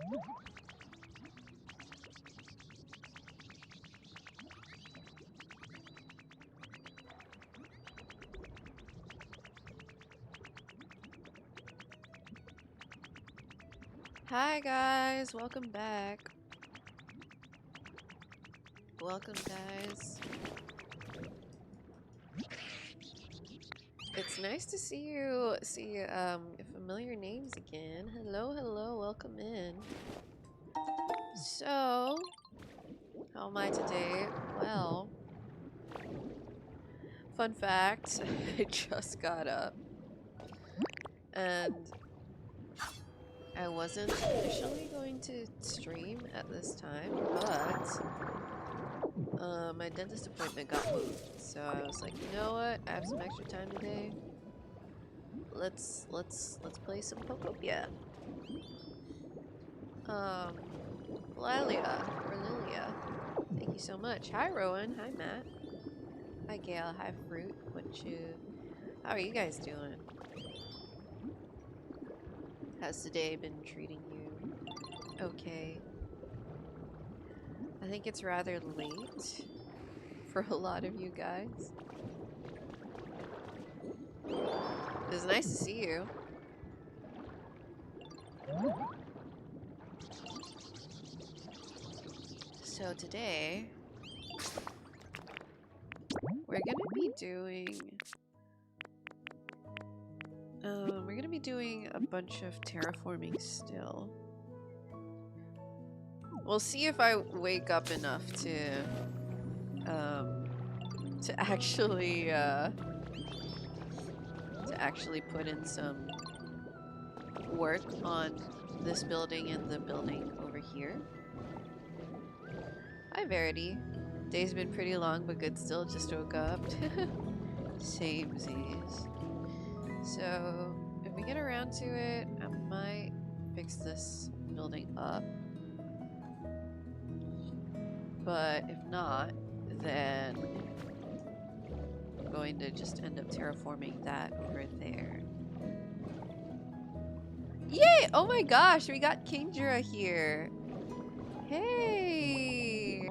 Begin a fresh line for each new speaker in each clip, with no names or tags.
Hi guys, welcome back. Welcome guys. It's nice to see familiar names again. Hello, hello, welcome in. So, how am I today? Well, fun fact, I just got up and I wasn't initially going to stream at this time, but my dentist appointment got moved, so I was like, you know what? I have some extra time today. Let's play some Pokopia. Lilia or Lilia, thank you so much. Hi Rowan. Hi Matt. Hi Gail. Hi Fruit. How are you guys doing? How's today been treating you? Okay. I think it's rather late for a lot of you guys. It's nice to see you. So today, we're gonna be doing a bunch of terraforming still. We'll see if I wake up enough to actually put in some work on this building and the building over here. Hi Verity. Day's been pretty long but good still, just woke up. Samesies. So if we get around to it, I might fix this building up. But if not, then I'm going to just end up terraforming that over there. Yay! Oh my gosh, we got Kingdra here. Hey!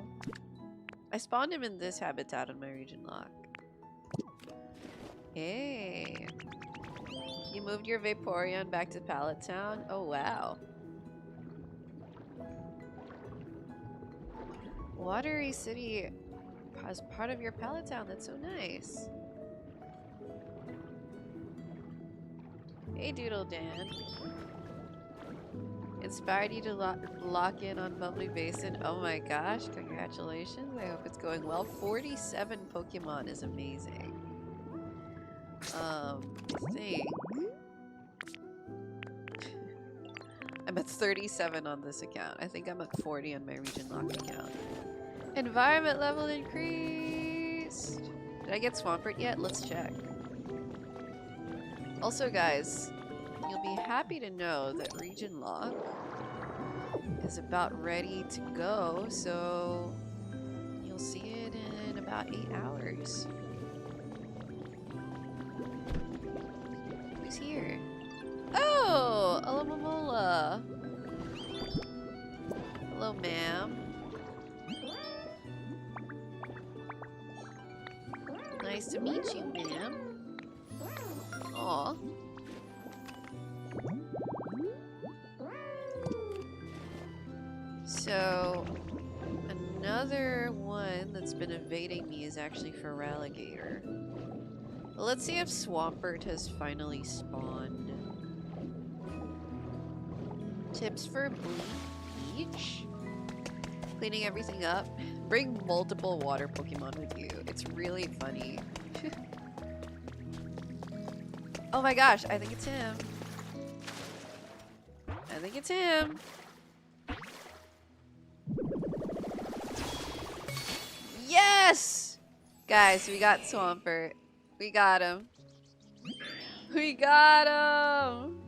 I spawned him in this habitat on my region lock. Hey! You moved your Vaporeon back to Pallet Town? Oh wow. Watery City as part of your Pallet Town, that's so nice. Hey Doodle Dan. Inspired you to lock in on Bubbly Basin. Oh my gosh, congratulations. I hope it's going well. 47 Pokemon is amazing. I think I'm at 37 on this account. I think I'm at 40 on my region lock account. Environment level increased. Did I get Swampert yet? Let's check. Also guys, you'll be happy to know that region lock is about ready to go, so you'll see it in about 8 hours. Who's here? Oh, Alamomola. Hello, ma'am. Nice to meet you, ma'am. Aw. So, another one that's been evading me is actually for Relegator. Well, let's see if Swampert has finally spawned. Tips for Beach? Cleaning everything up. Bring multiple water Pokemon with you. It's really funny. Oh my gosh, I think it's him. I think it's him. Yes! Guys, we got Swampert. We got him. We got him!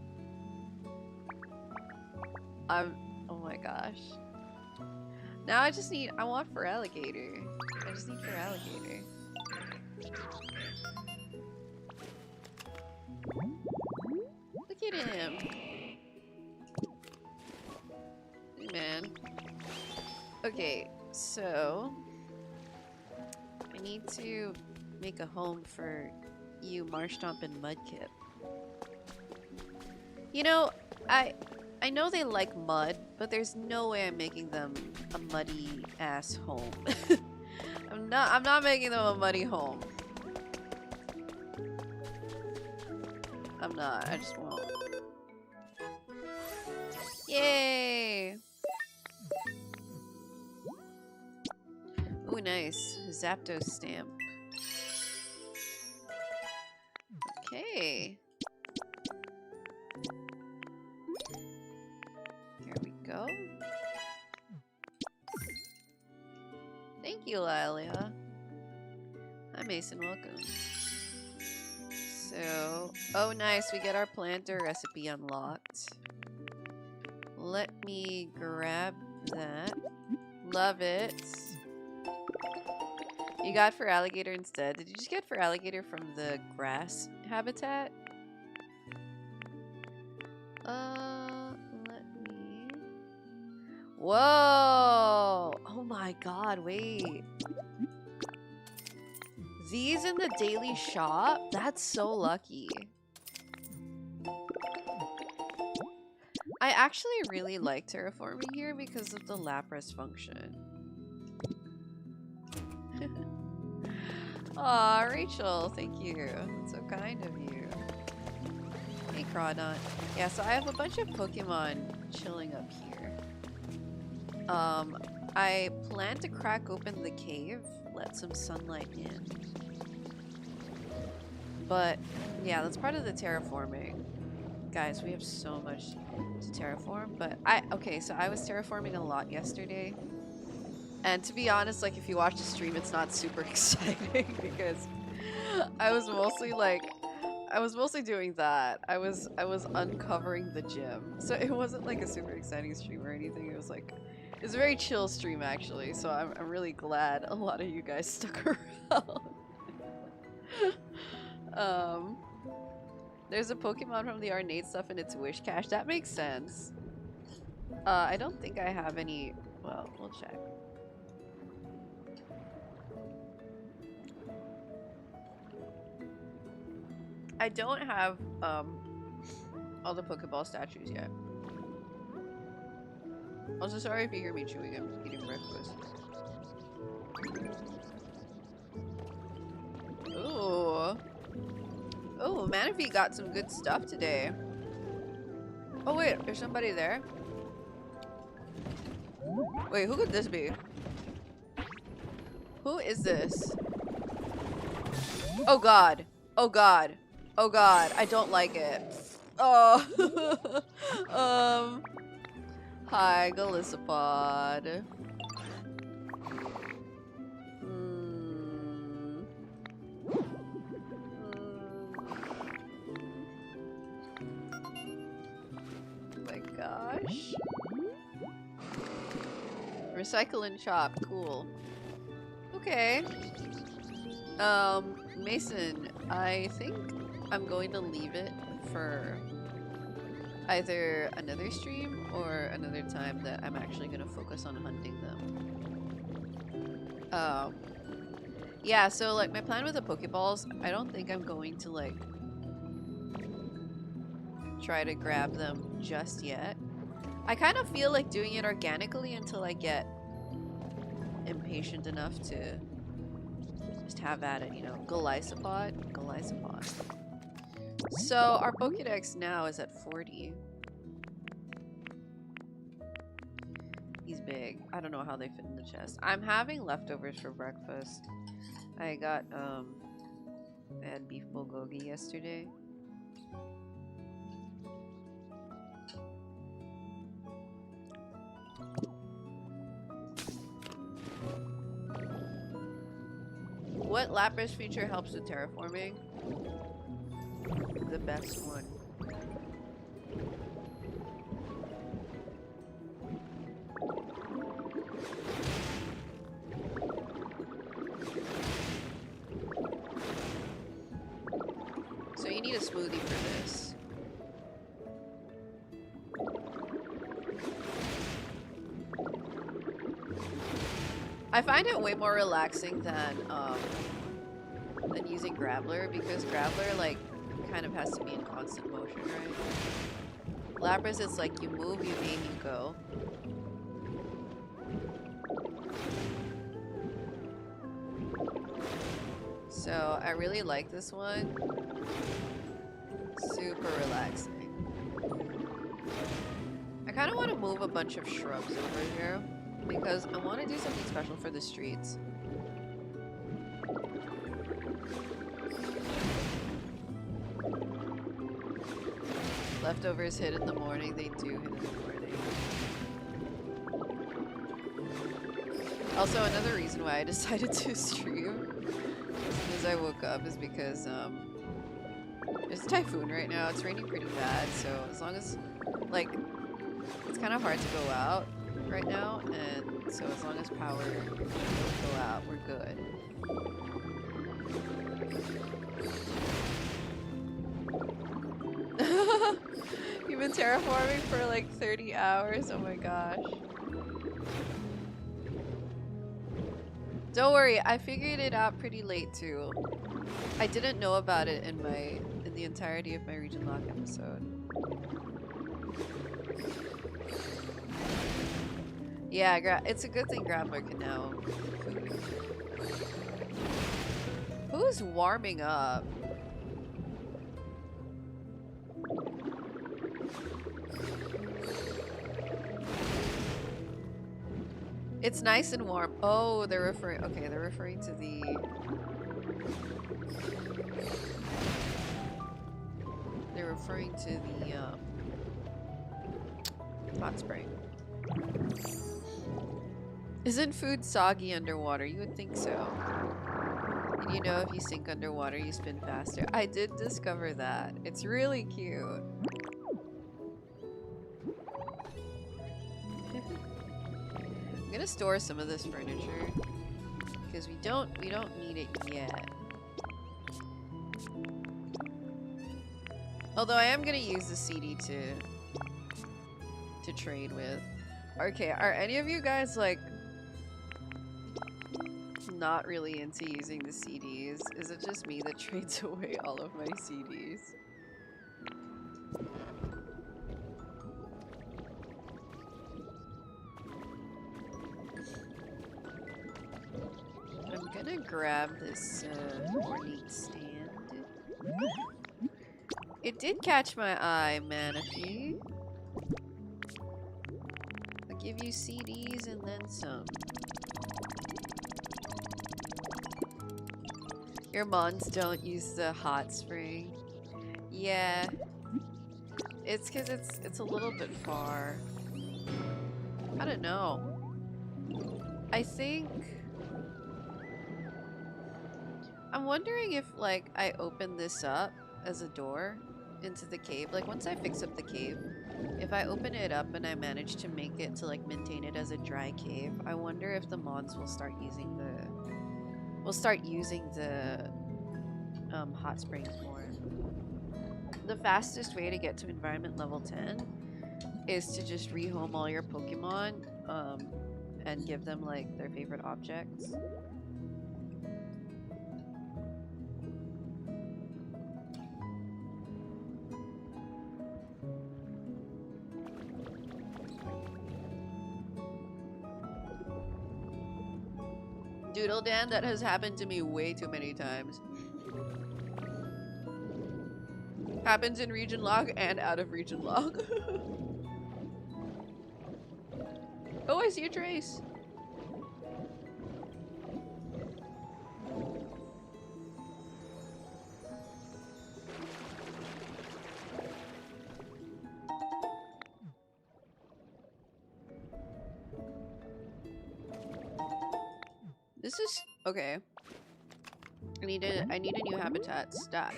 Oh my gosh. Now I want for Alligator. I just need for Alligator. Look at him. man. Okay, so I need to make a home for you, Marshtomp and Mudkip. You know, I know they like mud, but there's no way I'm making them a muddy ass home. I'm not making them a muddy home. I'm not. I just won't. Yay! Ooh, nice. Zapdos stamp. Okay. Here we go. Thank you, Lilia. Hi, Mason. Welcome. So, oh nice, we get our planter recipe unlocked. Let me grab that. Love it. You got for alligator instead. Did you just get for alligator from the grass habitat? Let me... Whoa! Oh my god, wait. These in the daily shop? That's so lucky. I actually really like terraforming here because of the Lapras function. Aw, Rachel, thank you. That's so kind of you. Hey, Crawdon. Yeah, so I have a bunch of Pokemon chilling up here. I plan to crack open the cave, let some sunlight in. But, yeah, that's part of the terraforming. Guys, we have so much to terraform, but okay, so I was terraforming a lot yesterday. And to be honest, like, if you watch the stream, it's not super exciting because I was mostly doing that. I was uncovering the gym. So it wasn't like a super exciting stream or anything. It was a very chill stream actually. So I'm really glad a lot of you guys stuck around. There's a Pokemon from the Ornate stuff in its Wish Cache. That makes sense. I don't think I have any. Well, we'll check. I don't have all the Pokeball statues yet. Also, sorry if you hear me chewing. I'm eating breakfast. Ooh. Oh, Manaphy got some good stuff today. Oh wait, there's somebody there. Wait, who could this be? Who is this? Oh god. Oh god. Oh god. I don't like it. Oh. Hi, Galissapod. Gosh. Recycle and chop, cool. Okay. Mason, I think I'm going to leave it for either another stream or another time that I'm actually going to focus on hunting them. Yeah, so like my plan with the Pokeballs, I don't think I'm going to like try to grab them just yet. I kind of feel like doing it organically until I get impatient enough to just have at it, you know. Galissapod. So our Pokédex now is at 40. He's big. I don't know how they fit in the chest. I'm having leftovers for breakfast. I got I had beef bulgogi yesterday. What Lapras feature helps with terraforming? The best one. So you need a smoothie for this. I find it way more relaxing than using Grappler, because Grappler like kind of has to be in constant motion, right? Lapras, it's like you move, you aim, you go. So I really like this one. Super relaxing. I kind of want to move a bunch of shrubs over here because I want to do something special for the streets. Leftovers hit in the morning. They do hit in the morning. Also, another reason why I decided to stream as soon as I woke up is because there's a typhoon right now. It's raining pretty bad, so as long as, like, it's kind of hard to go out right now, and so as long as power doesn't go out, we're good. You've been terraforming for like 30 hours? Oh my gosh. Don't worry, I figured it out pretty late too. I didn't know about it in the entirety of my region lock episode. Yeah, it's a good thing Grappler can now. Who's warming up? It's nice and warm. Oh, they're referring. Okay, they're referring to the. They're referring to the hot spring. Isn't food soggy underwater? You would think so. And you know, if you sink underwater, you spin faster. I did discover that. It's really cute. I'm gonna store some of this furniture because we don't need it yet. Although I am gonna use the CD to trade with. Okay, are any of you guys like not really into using the CDs? Is it just me that trades away all of my CDs? I'm gonna grab this ornate stand. It did catch my eye, Manaphy. I'll give you CDs and then some. Your mons don't use the hot spring. Yeah. It's because it's a little bit far. I don't know. I think I'm wondering if like I open this up as a door into the cave. Like once I fix up the cave, if I open it up and I manage to make it to like maintain it as a dry cave, I wonder if the mods will start using the hot springs more. The fastest way to get to environment level 10 is to just rehome all your Pokemon and give them like their favorite objects. Doodle Dan, that has happened to me way too many times. Happens in region log and out of region log. Oh, I see a trace. This is okay. I need a new habitat stat.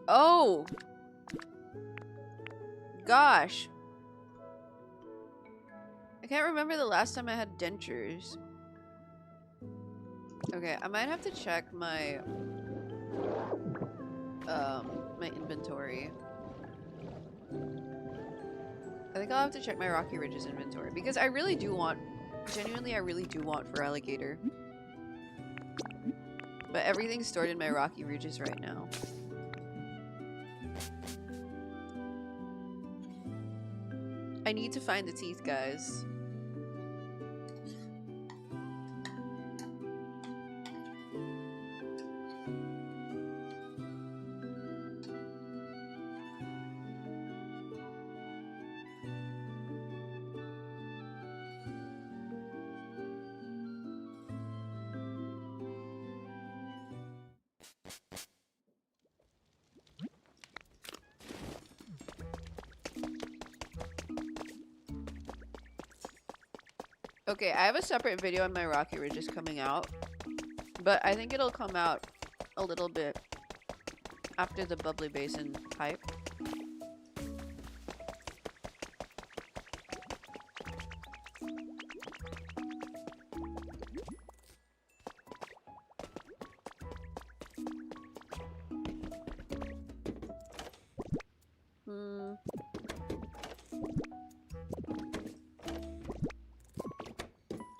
Oh gosh, I can't remember the last time I had dentures. Okay, I might have to check my my inventory. I think I'll have to check my Rocky Ridges inventory because I really do want Genuinely, I really do want for alligator. But everything's stored in my rocky ridges right now. I need to find the teeth, guys. Okay, I have a separate video on my rocky ridges coming out, but I think it'll come out a little bit after the Bubbly Basin hype.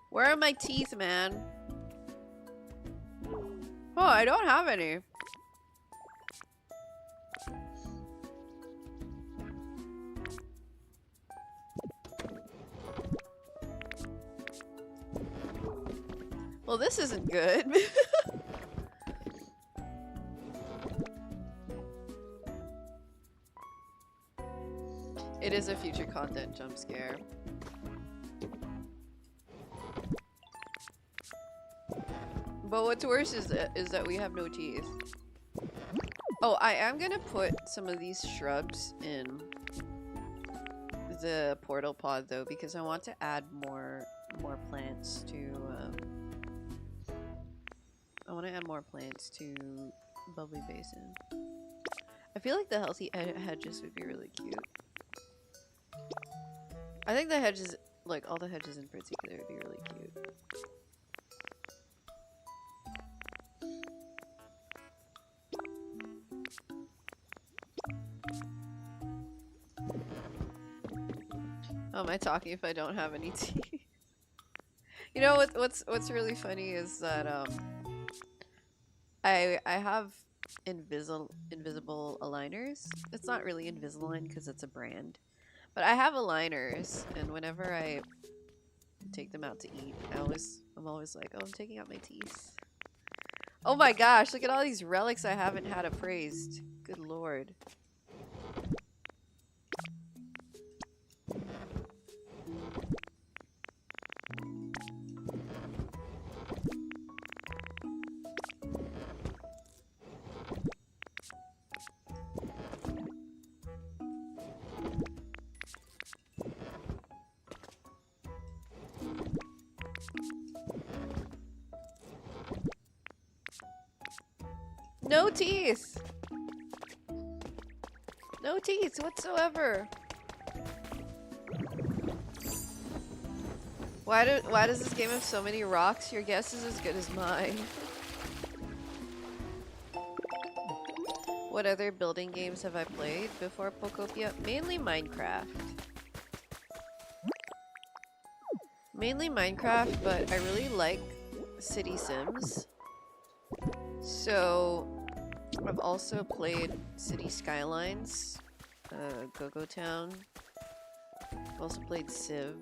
Where are my teeth, man? Oh, I don't have any. Well, this isn't good. It is a future content jump scare. But what's worse is that we have no teeth. Oh, I am gonna put some of these shrubs in the portal pod though, because I want to add more plants to. I want to add more plants to Bubbly Basin. I feel like the healthy hedges would be really cute. I think the hedges, like all the hedges in particular, would be really cute. How am I talking if I don't have any teeth? You know what's really funny is that I have invisible aligners. It's not really Invisalign because it's a brand, but I have aligners, and whenever I take them out to eat, I'm always like, oh, I'm taking out my teeth. Oh my gosh, look at all these relics I haven't had appraised. Good lord. No teeth! No teeth whatsoever! Why does this game have so many rocks? Your guess is as good as mine. What other building games have I played before Pokopia? Mainly Minecraft. Mainly Minecraft, but I really like City Sims. So I've also played City Skylines, Go-Go Town. I've also played Civ.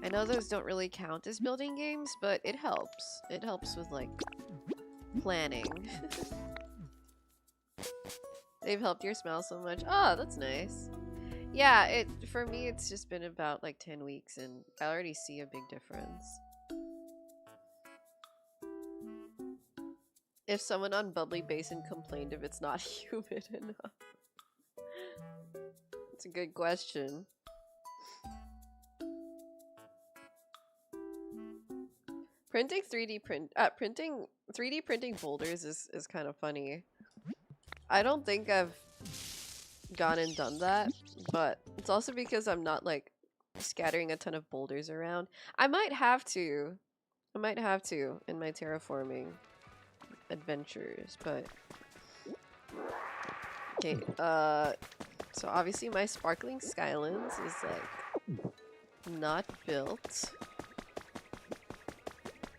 I know those don't really count as building games, but it helps. It helps with like planning. They've helped your smell so much. Oh, that's nice. Yeah, for me it's just been about like 10 weeks and I already see a big difference. If someone on Bubbly Basin complained if it's not humid enough. It's a good question. Printing 3D printing boulders is kind of funny. I don't think I've gone and done that, but it's also because I'm not like scattering a ton of boulders around. I might have to in my terraforming adventures, but okay, so obviously my sparkling skylands is like not built.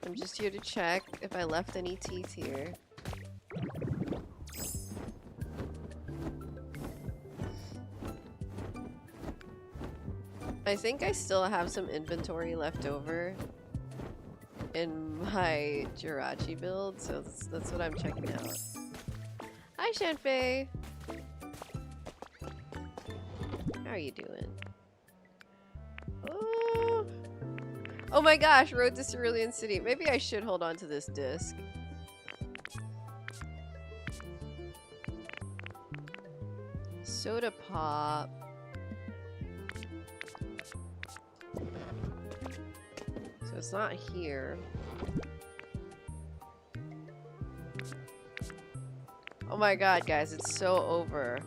I'm just here to check if I left any teeth here. I think I still have some inventory left over in my Jirachi build, so that's what I'm checking out. Hi, Shanfei! How are you doing? Oh, oh my gosh, Road to Cerulean City. Maybe I should hold on to this disc. Soda pop. So it's not here. Oh my god, guys, it's so over.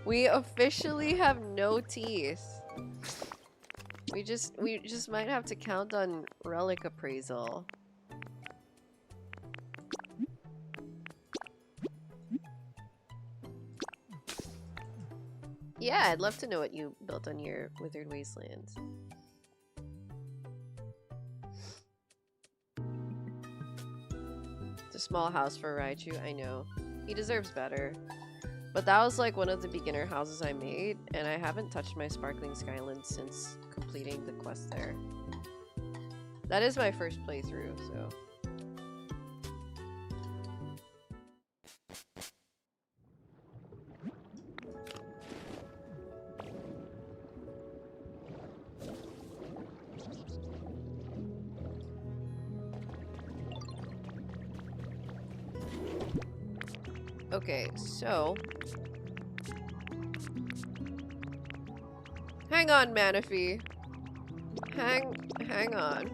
We officially have no teeth. We just might have to count on relic appraisal. Yeah, I'd love to know what you built on your Withered Wastelands. It's a small house for Raichu, I know. He deserves better. But that was like one of the beginner houses I made, and I haven't touched my Sparkling Skyland since completing the quest there. That is my first playthrough, so... Okay, so... Hang on, Manaphy. Hang on.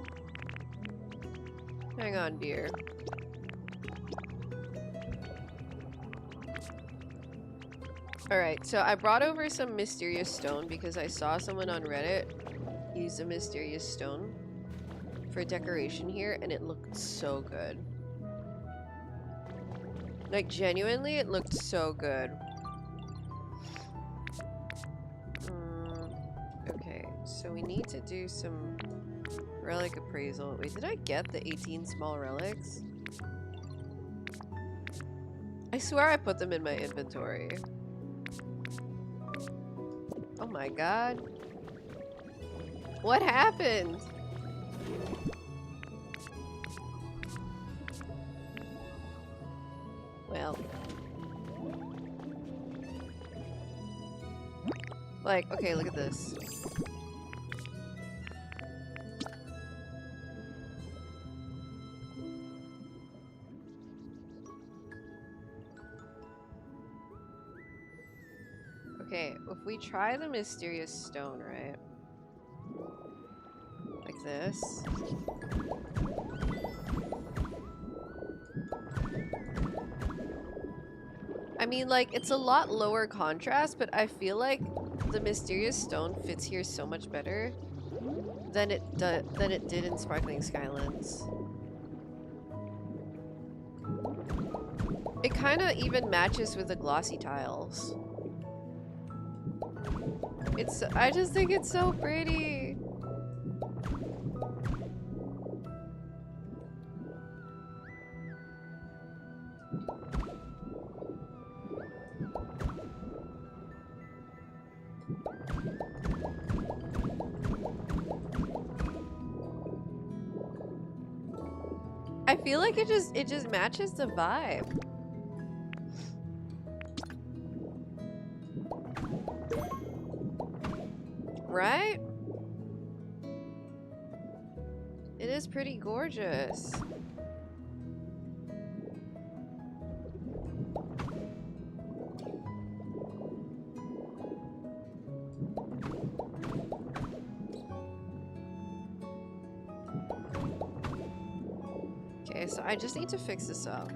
Hang on, dear. Alright, so I brought over some mysterious stone because I saw someone on Reddit use a mysterious stone for decoration here, and it looked so good. Like, genuinely, it looked so good. Okay, so we need to do some relic appraisal. Wait, did I get the 18 small relics? I swear I put them in my inventory. Oh my god. What happened? Well. Like, okay, look at this. Okay, if we try the mysterious stone, right? Like this. I mean, like, it's a lot lower contrast, but I feel like the mysterious stone fits here so much better than it did in Sparkling Skylands. It kind of even matches with the glossy tiles. I just think it's so pretty. I feel like it just matches the vibe. Right? It is pretty gorgeous. Okay, so I just need to fix this up.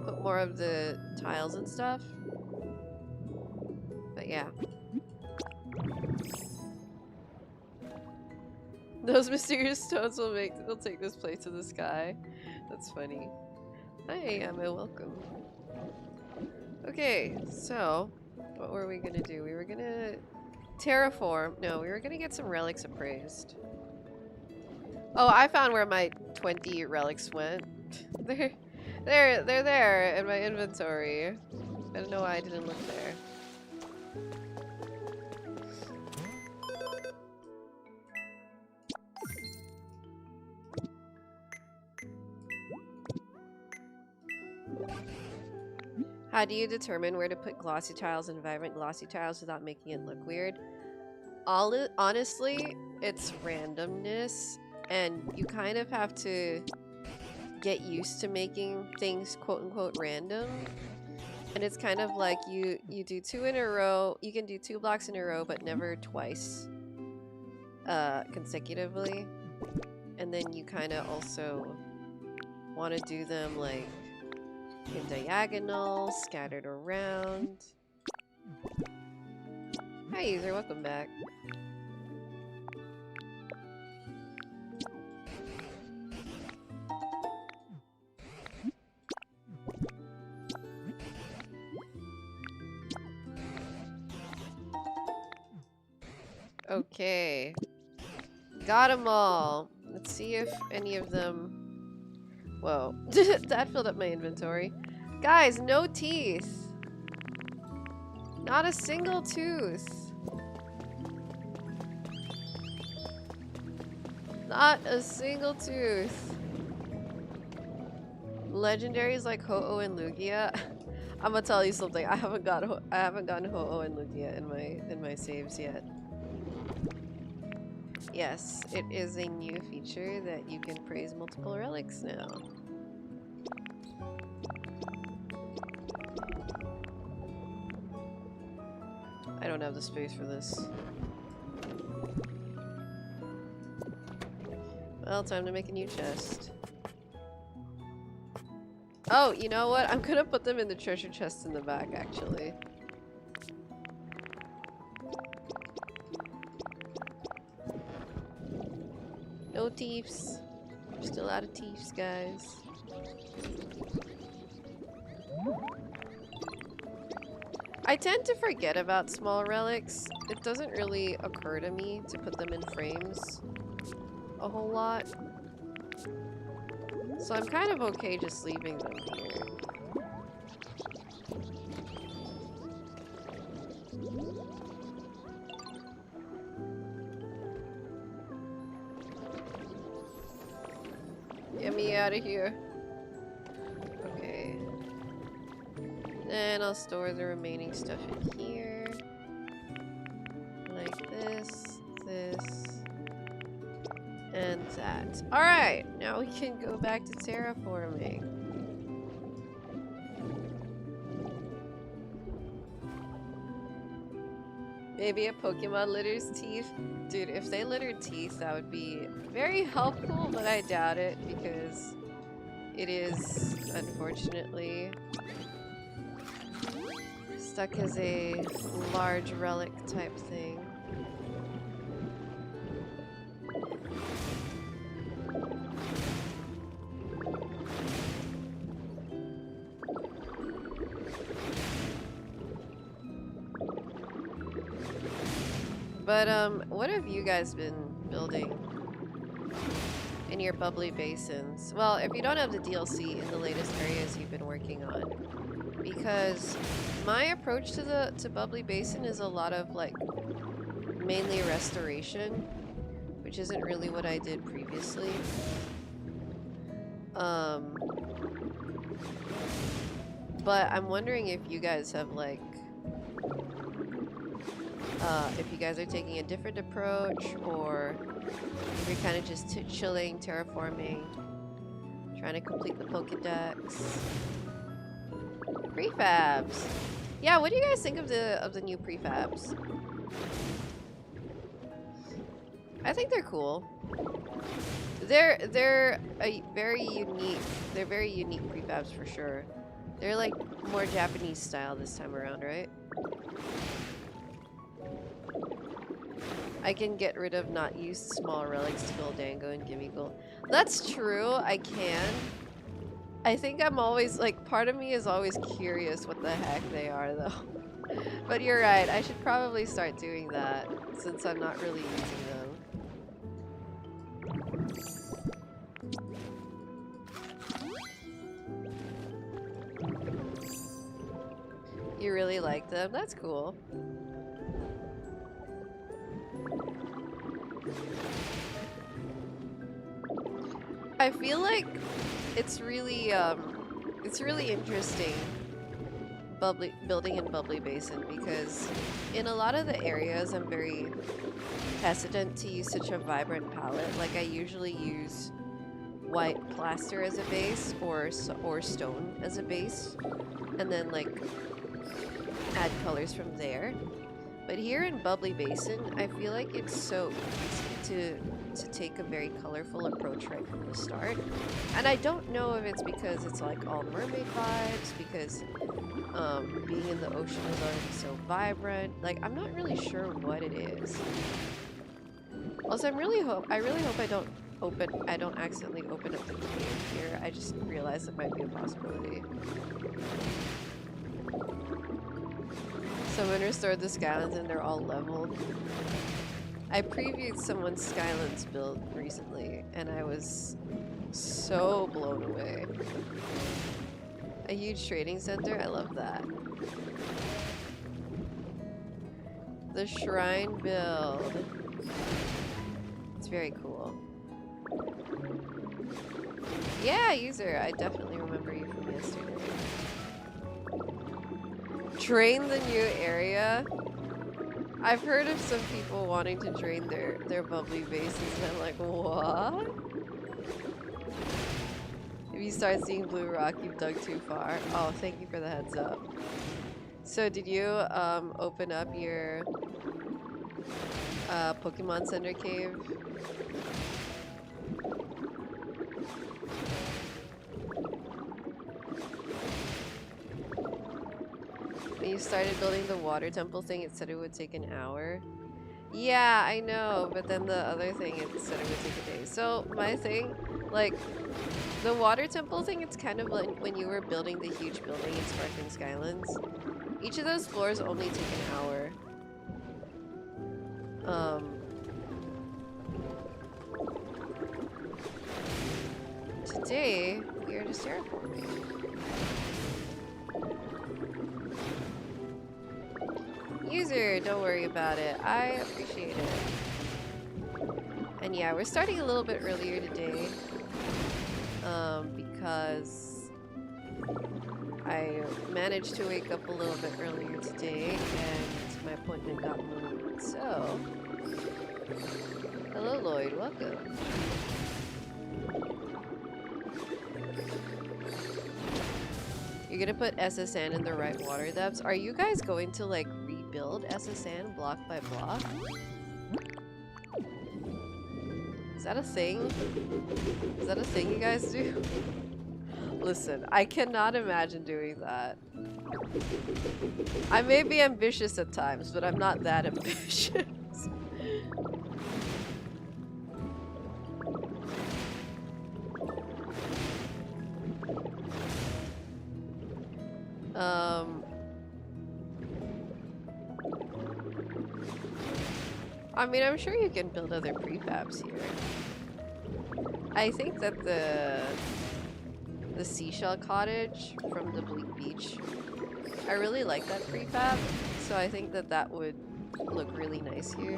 Put more of the tiles and stuff. But yeah. Those mysterious stones will take this place to the sky. That's funny. Hi, Emma, welcome. Okay, so what were we gonna do? We were gonna terraform. No, we were gonna get some relics appraised. Oh, I found where my 20 relics went. They're there in my inventory. I don't know why I didn't look there. How do you determine where to put glossy tiles and vibrant glossy tiles without making it look weird? Honestly, it's randomness, and you kind of have to get used to making things quote-unquote random. And it's kind of like you do 2 in a row, you can do 2 blocks in a row, but never twice consecutively. And then you kind of also want to do them like in diagonal, scattered around. Hi user, welcome back. Okay. Got them all. Let's see if any of them... Whoa. That filled up my inventory. Guys, no teeth. Not a single tooth. Not a single tooth. Legendaries like Ho-Oh and Lugia. I'm gonna tell you something. I haven't gotten Ho-Oh and Lugia in my saves yet. Yes, it is a new feature that you can praise multiple relics now. I don't have the space for this. Well, time to make a new chest. Oh, you know what? I'm gonna put them in the treasure chest in the back, actually. No thieves. We're still out of thieves, guys. I tend to forget about small relics. It doesn't really occur to me to put them in frames a whole lot. So I'm kind of okay just leaving them here. Get me out of here. Okay. Then I'll store the remaining stuff in here. Like this, and that. Alright, now we can go back to terraforming. Maybe a Pokemon litters teeth? Dude, if they littered teeth, that would be very helpful, but I doubt it because it is, unfortunately, stuck as a large relic type thing. But, what have you guys been building in your Bubbly Basins? Well, if you don't have the DLC in the latest areas you've been working on, because my approach to Bubbly Basin is a lot of, like, mainly restoration, which isn't really what I did previously. But I'm wondering if you guys have, like, if you guys are taking a different approach, or if you're kind of just chilling, terraforming, trying to complete the Pokedex. Prefabs! Yeah, what do you guys think of the new prefabs? I think they're cool. They're a very unique prefabs for sure. They're like more Japanese style this time around, right? I can get rid of not used small relics to build Dango and Gimmighoul. That's true, I can. I think I'm always, like, part of me is always curious what the heck they are, though. But you're right, I should probably start doing that, since I'm not really using them. You really like them? That's cool. I feel like it's really interesting building in Bubbly Basin because in a lot of the areas I'm very hesitant to use such a vibrant palette. Like I usually use white plaster as a base or stone as a base and then like add colors from there. But here in Bubbly Basin, I feel like it's so easy to take a very colorful approach right from the start. And I don't know if it's because it's like all mermaid vibes, because being in the ocean is already so vibrant. Like, I'm not really sure what it is. Also, I really hope I don't accidentally open up the cave here. I just realized it might be a possibility. Someone restored the Skylands and they're all leveled. I previewed someone's Skylands build recently and I was so blown away. A huge trading center? I love that. The shrine build. It's very cool. Yeah, user. I definitely remember you from yesterday. Drain the new area? I've heard of some people wanting to drain their bubbly basins and I'm like, what? If you start seeing blue rock, you've dug too far. Oh, thank you for the heads up. So did you open up your Pokemon Center cave? When you started building the water temple thing, it said it would take an hour. Yeah, I know, but then the other thing, it said it would take a day. So my thing, like, the water temple thing, it's kind of like when you were building the huge building in Sparkling Skylands. Each of those floors only take an hour. Today, we are just terraforming. User, don't worry about it. I appreciate it. And yeah, we're starting a little bit earlier today. Because I managed to wake up a little bit earlier today and my appointment got moved. So, hello Lloyd, welcome. You're gonna put SSN in the right water depths. Are you guys going to like rebuild SSN block by block? Is that a thing? Is that a thing you guys do? Listen, I cannot imagine doing that. I may be ambitious at times, but I'm not that ambitious. I mean, I'm sure you can build other prefabs here. I think that the seashell cottage from the Bleak Beach, I really like that prefab, so I think that that would look really nice here.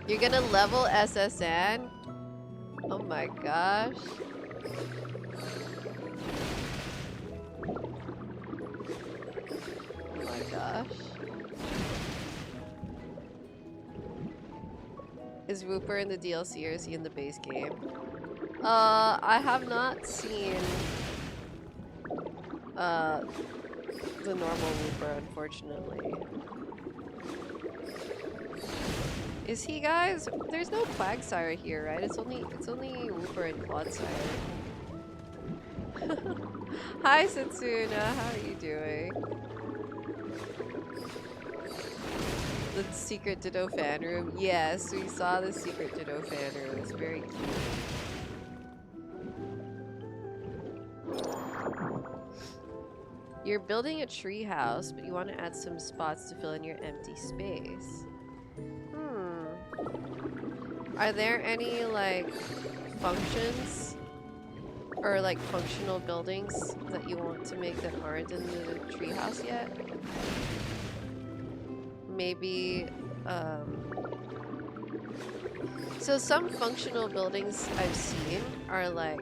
You're gonna level SSN? Oh my gosh. Oh my gosh. Is Wooper in the DLC or is he in the base game? I have not seen the normal Wooper, unfortunately. Is he, guys? There's no Quagsire here, right? It's only Wooper and Clodsire. Hi Setsuna, how are you doing? The secret Ditto fan room. Yes, we saw the secret Ditto fan room. It's very cute. You're building a tree house, but you want to add some spots to fill in your empty space. Are there any, like, functions or like functional buildings that you want to make that aren't in the treehouse yet. Maybe, so some functional buildings I've seen are like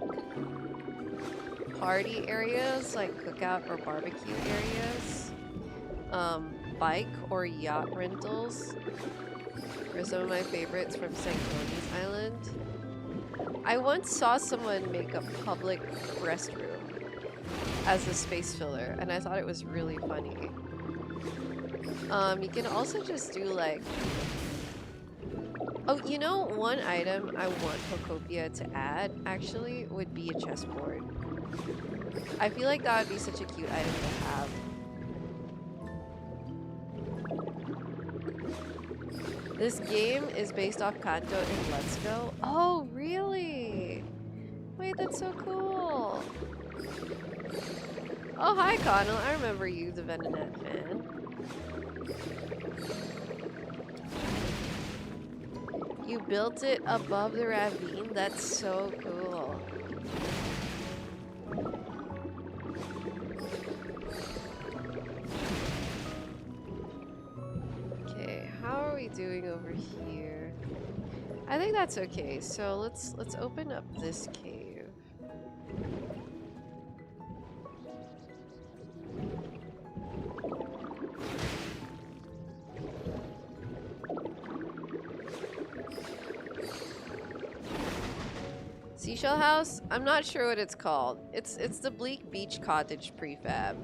party areas, like cookout or barbecue areas, bike or yacht rentals are some of my favorites from Sanktoni's Island. I once saw someone make a public restroom as a space filler, and I thought it was really funny. You can also just do like... Oh, you know, one item I want Pokopia to add, actually, would be a chessboard. I feel like that would be such a cute item to have. This game is based off Kanto in Let's Go. Oh, really? Wait, that's so cool. Oh, hi, Connell. I remember you, the Venonat fan. You built it above the ravine? That's so cool. Okay, how are we doing over here? I think that's okay. So let's open up this cave. Seashell house? I'm not sure what it's called. It's the Bleak Beach Cottage prefab.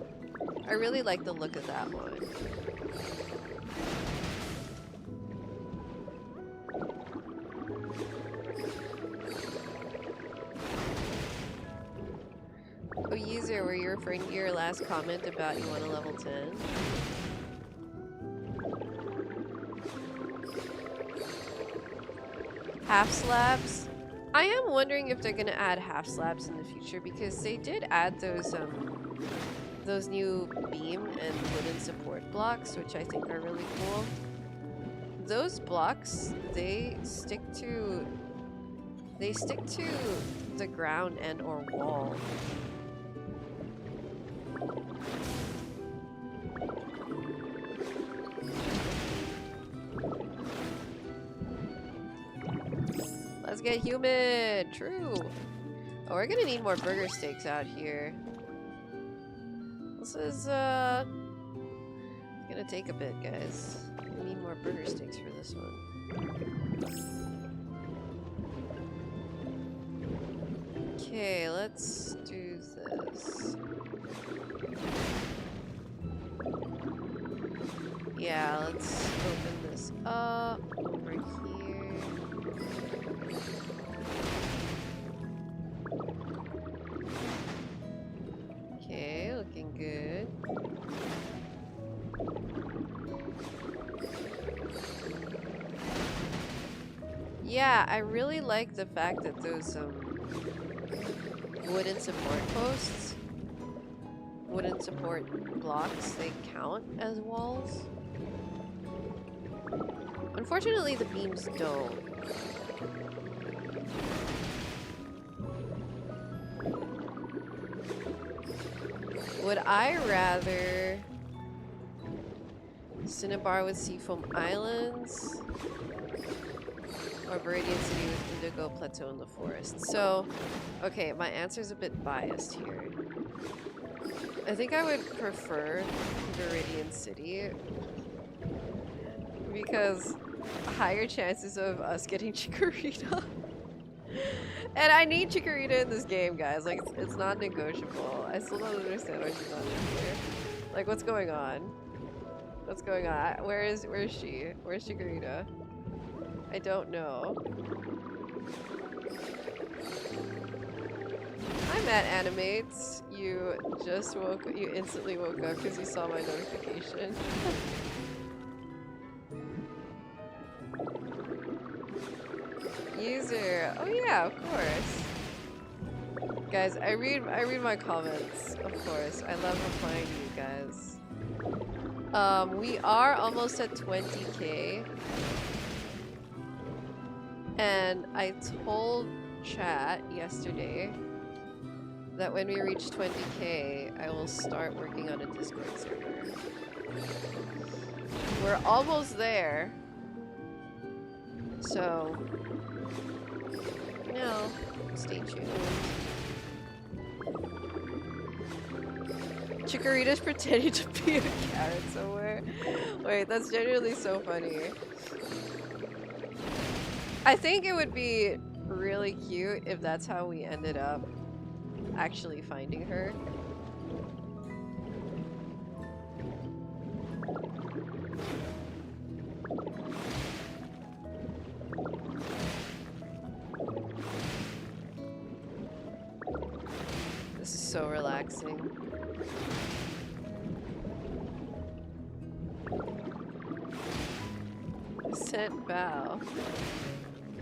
I really like the look of that one. Oh, user, were you referring to your last comment about you want a level 10? Half slabs? I am wondering if they're gonna add half slabs in the future, because they did add those new beam and wooden support blocks, which I think are really cool. Those blocks, they stick to the ground and or wall. Let's get human! True! Oh, we're gonna need more burger steaks out here. This is, gonna take a bit, guys. We need more burger steaks for this one. Okay, let's do this. Yeah, let's open this up over here. Okay, looking good. Yeah, I really like the fact that those wooden support posts, wooden support blocks, they count as walls. Unfortunately, the beams don't. Would I rather Cinnabar with Seafoam Islands or Viridian City with Indigo Plateau in the Forest? So, okay, my answer's a bit biased here. I think I would prefer Viridian City because higher chances of us getting Chikorita. And I need Chikorita in this game, guys. Like, it's not negotiable. I still don't understand why she's not in here. Like, what's going on? What's going on? Where is she? Where's Chikorita? I don't know. Hi, Matt Animates. You instantly woke up because you saw my notification. User. Oh yeah, of course. Guys, I read my comments, of course. I love replying to you guys. We are almost at 20k. And I told chat yesterday that when we reach 20K, I will start working on a Discord server. We're almost there. So, you know, stay tuned. Chikorita's pretending to be a carrot somewhere. Wait, that's genuinely so funny. I think it would be really cute if that's how we ended up actually finding her. This is so relaxing. Sent bow.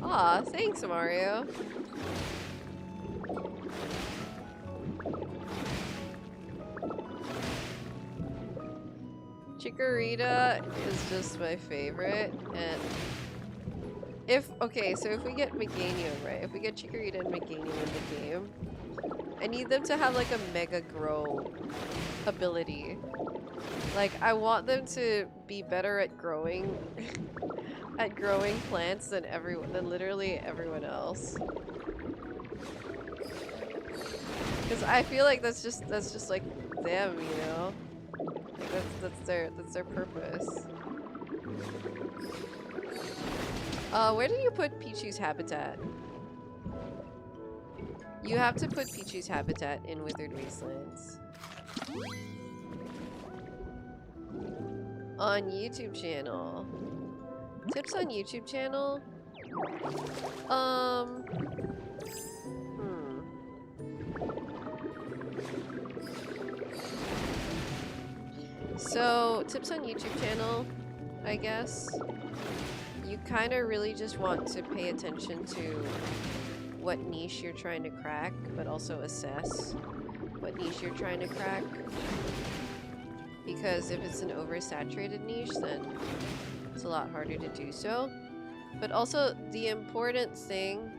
Aw, thanks, Mario. Chikorita is just my favorite, and okay, so if we get Meganium, right? If we get Chikorita and Meganium in the game, I need them to have like a Mega Grow ability. Like, I want them to be better at growing at growing plants than literally everyone else. Because I feel like that's just like them, you know? Like that's their purpose. Where do you put Pichu's habitat? You have to put Pichu's habitat in Withered Wastelands. On YouTube channel. Tips on YouTube channel? So, tips on YouTube channel, I guess. You kind of really just want to pay attention to what niche you're trying to crack, but also assess what niche you're trying to crack. Because if it's an oversaturated niche, then it's a lot harder to do so. But also, the important thing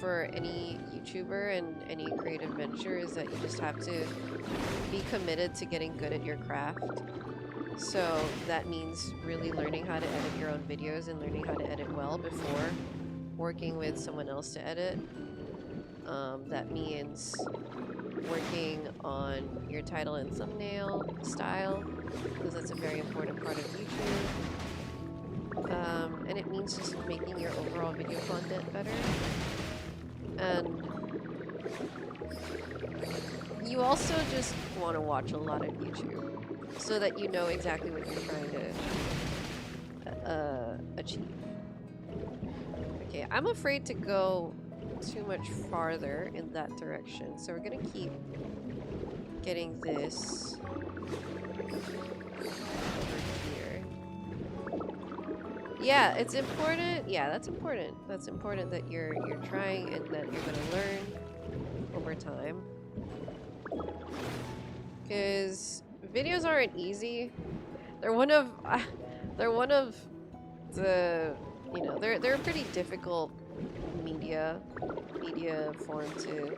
for any YouTuber and any creative venture is that you just have to be committed to getting good at your craft. So that means really learning how to edit your own videos and learning how to edit well before working with someone else to edit. That means working on your title and thumbnail style, because that's a very important part of YouTube. And it means just making your overall video content better. And you also just want to watch a lot of YouTube so that you know exactly what you're trying to achieve. Okay, I'm afraid to go too much farther in that direction, so we're gonna keep getting this over here. Yeah, it's important. Yeah, that's important. That's important that you're trying and that you're gonna learn over time. Because videos aren't easy. They're one of the, you know, they're a pretty difficult media form to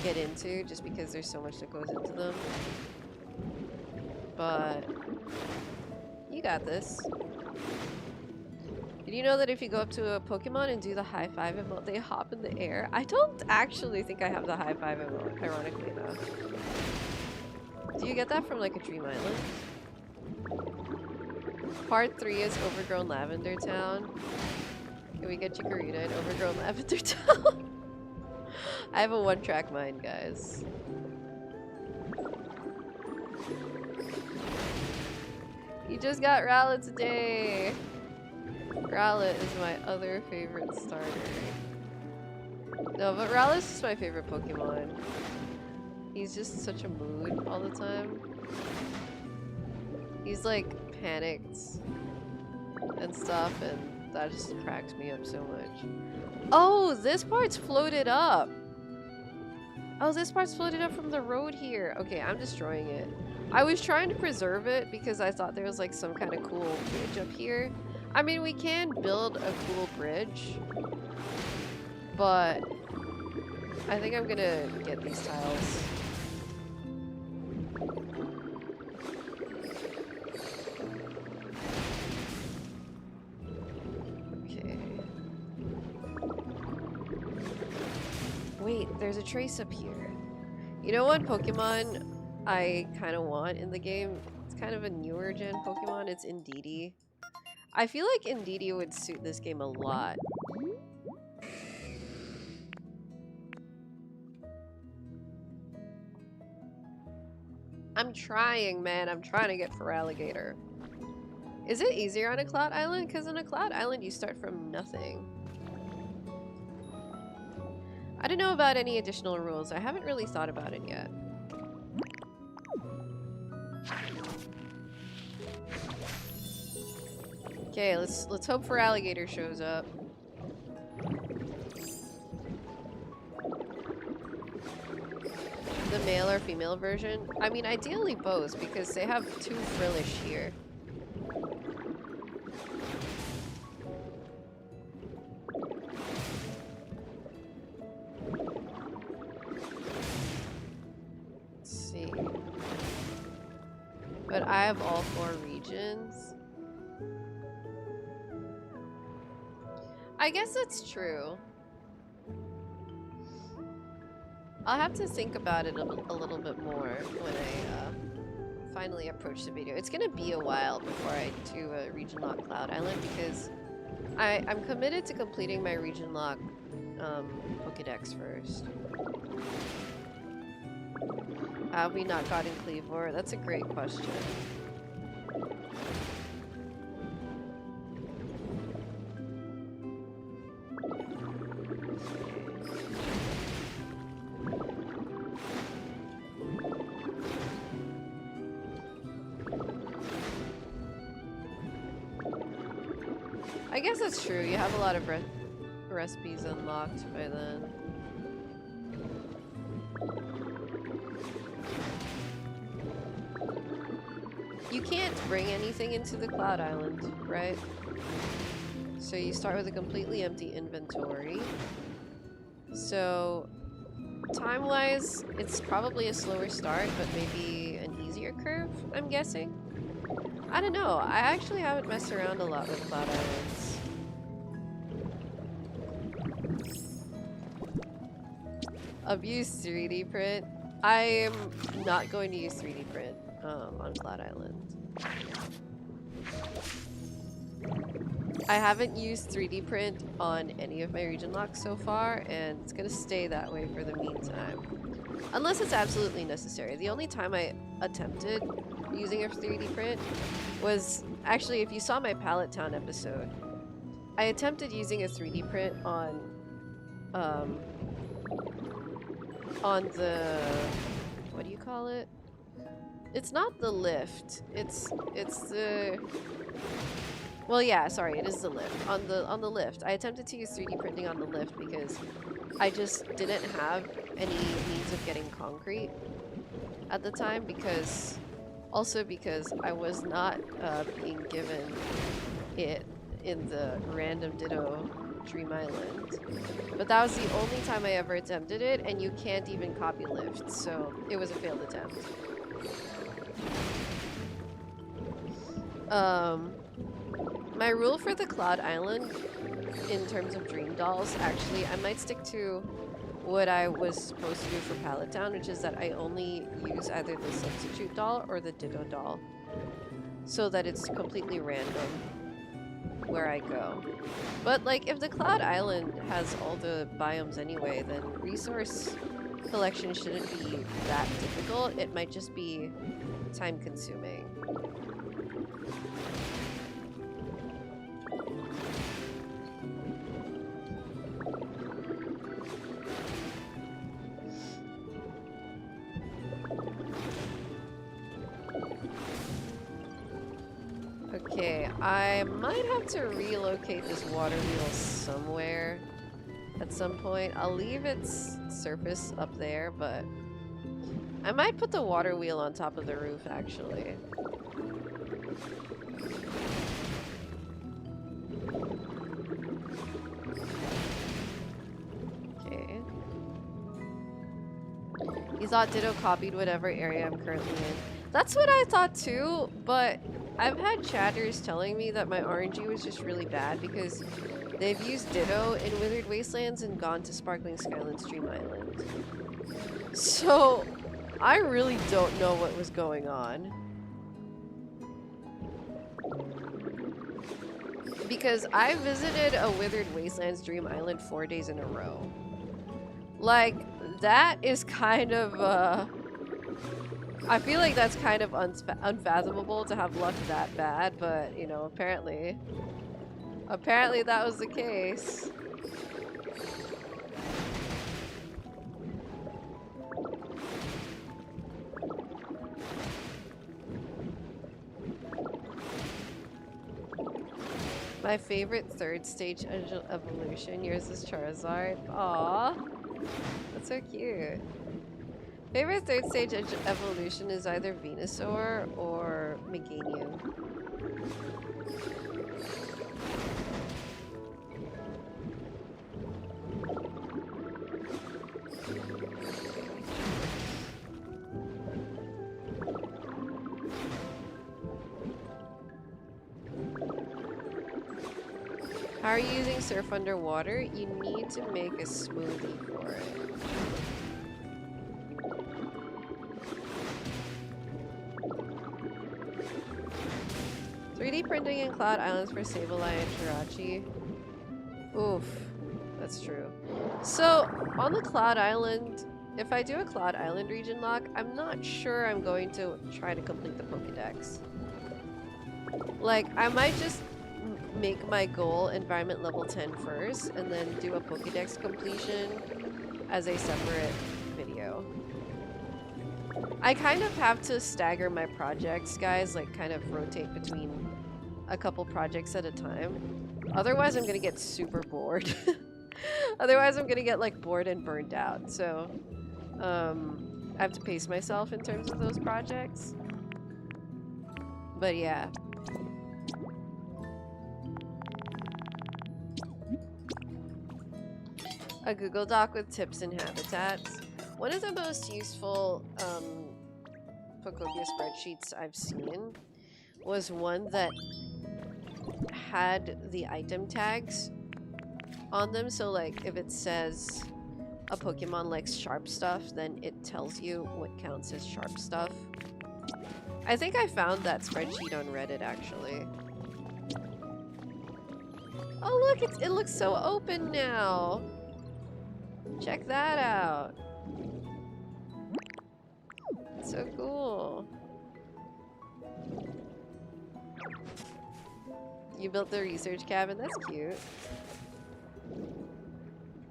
get into just because there's so much that goes into them. But you got this. Did you know that if you go up to a Pokemon and do the high five emote, they hop in the air? I don't actually think I have the high five emote, ironically enough. Do you get that from like a Dream Island? Part 3 is Overgrown Lavender Town. Can we get Chikorita in Overgrown Lavender Town? I have a one-track mind, guys. You just got Rowlet today! Rowlet is my other favorite starter. No, but Rowlet's just my favorite Pokemon. He's just such a mood all the time. He's like panicked and stuff, and that just cracks me up so much. Oh, this part's floated up! Oh, this part's floated up from the road here. Okay, I'm destroying it. I was trying to preserve it because I thought there was like some kind of cool bridge up here. I mean, we can build a cool bridge, but I think I'm gonna get these tiles. Okay. Wait, there's a trace up here. You know what Pokemon I kind of want in the game? It's kind of a newer gen Pokemon. It's Indeedee. I feel like Indeedee would suit this game a lot. I'm trying, man. I'm trying to get Feraligatr. Is it easier on a Cloud Island? Because on a Cloud Island, you start from nothing. I don't know about any additional rules. I haven't really thought about it yet. Okay, let's hope Feraligatr shows up. The male or female version? I mean, ideally both, because they have 2 Frillish here. Let's see. But I have all 4 regions. I guess that's true. I'll have to think about it a little bit more when I finally approach the video. It's gonna be a while before I do a region lock Cloud Island because I'm committed to completing my region lock Pokedex first. Have we not gotten Cleavor? That's a great question. I guess that's true. You have a lot of recipes unlocked by then. You can't bring anything into the Cloud Island, right? So you start with a completely empty inventory. So time-wise, it's probably a slower start, but maybe an easier curve, I'm guessing. I don't know. I actually haven't messed around a lot with Cloud Islands. Abuse 3D print. I am not going to use 3D print on Cloud Island. I haven't used 3D print on any of my region locks so far, and it's gonna stay that way for the meantime. Unless it's absolutely necessary. The only time I attempted using a 3D print was actually, if you saw my Pallet Town episode, I attempted using a 3D print on the, what do you call it? It's not the lift. It's the, well, yeah, sorry, it is the lift. On the lift. I attempted to use 3D printing on the lift because I just didn't have any means of getting concrete at the time because I was not being given it in the random ditto Dream Island. But that was the only time I ever attempted it, and you can't even copy lift, so it was a failed attempt. My rule for the Cloud Island in terms of Dream Dolls, actually, I might stick to what I was supposed to do for Pallet Town, which is that I only use either the substitute doll or the ditto doll, so that it's completely random where I go. But like, if the Cloud Island has all the biomes anyway, then resource collection shouldn't be that difficult. It might just be time consuming. Okay, I might have to relocate this water wheel somewhere at some point. I'll leave its surface up there, but I might put the water wheel on top of the roof, actually. Okay. You thought Ditto copied whatever area I'm currently in. That's what I thought too, but I've had chatters telling me that my RNG was just really bad because they've used Ditto in Withered Wastelands and gone to Sparkling Skylands Dream Island. So, I really don't know what was going on. Because I visited a Withered Wastelands Dream Island 4 days in a row. Like, that is kind of, I feel like that's kind of unfathomable to have luck that bad, but, you know, apparently that was the case. My favorite third stage evolution. Yours is Charizard. Aww. That's so cute. Favorite third stage evolution is either Venusaur or Meganium. How are you using Surf Underwater? You need to make a smoothie for it. 3D printing in Cloud Islands for Sableye and Jirachi. Oof, that's true. So, on the Cloud Island, if I do a Cloud Island region lock, I'm not sure I'm going to try to complete the Pokédex. Like, I might just make my goal environment level 10 first, and then do a Pokédex completion as a separate video. I kind of have to stagger my projects, guys, like kind of rotate between a couple projects at a time. Otherwise, I'm gonna get super bored. Otherwise, I'm gonna get like bored and burned out. So, I have to pace myself in terms of those projects. But yeah. A Google Doc with tips and habitats. One of the most useful Pokopia spreadsheets I've seen was one that had the item tags on them. So like if it says a Pokemon likes sharp stuff, then it tells you what counts as sharp stuff. I think I found that spreadsheet on Reddit actually. Oh look, it looks so open now. Check that out. It's so cool. You built the research cabin? That's cute.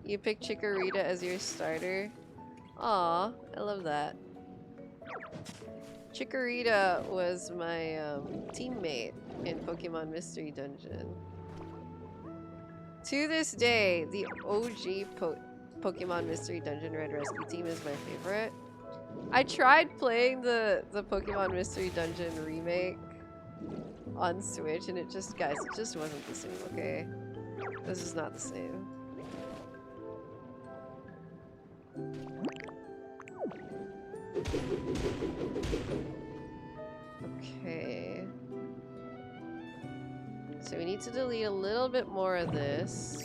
You picked Chikorita as your starter? Aw, I love that. Chikorita was my teammate in Pokemon Mystery Dungeon. To this day, the OG Pokemon Mystery Dungeon Red Rescue Team is my favorite. I tried playing the Pokemon Mystery Dungeon remake on Switch and it just, guys, it just wasn't the same, okay? This is not the same. Okay. So we need to delete a little bit more of this.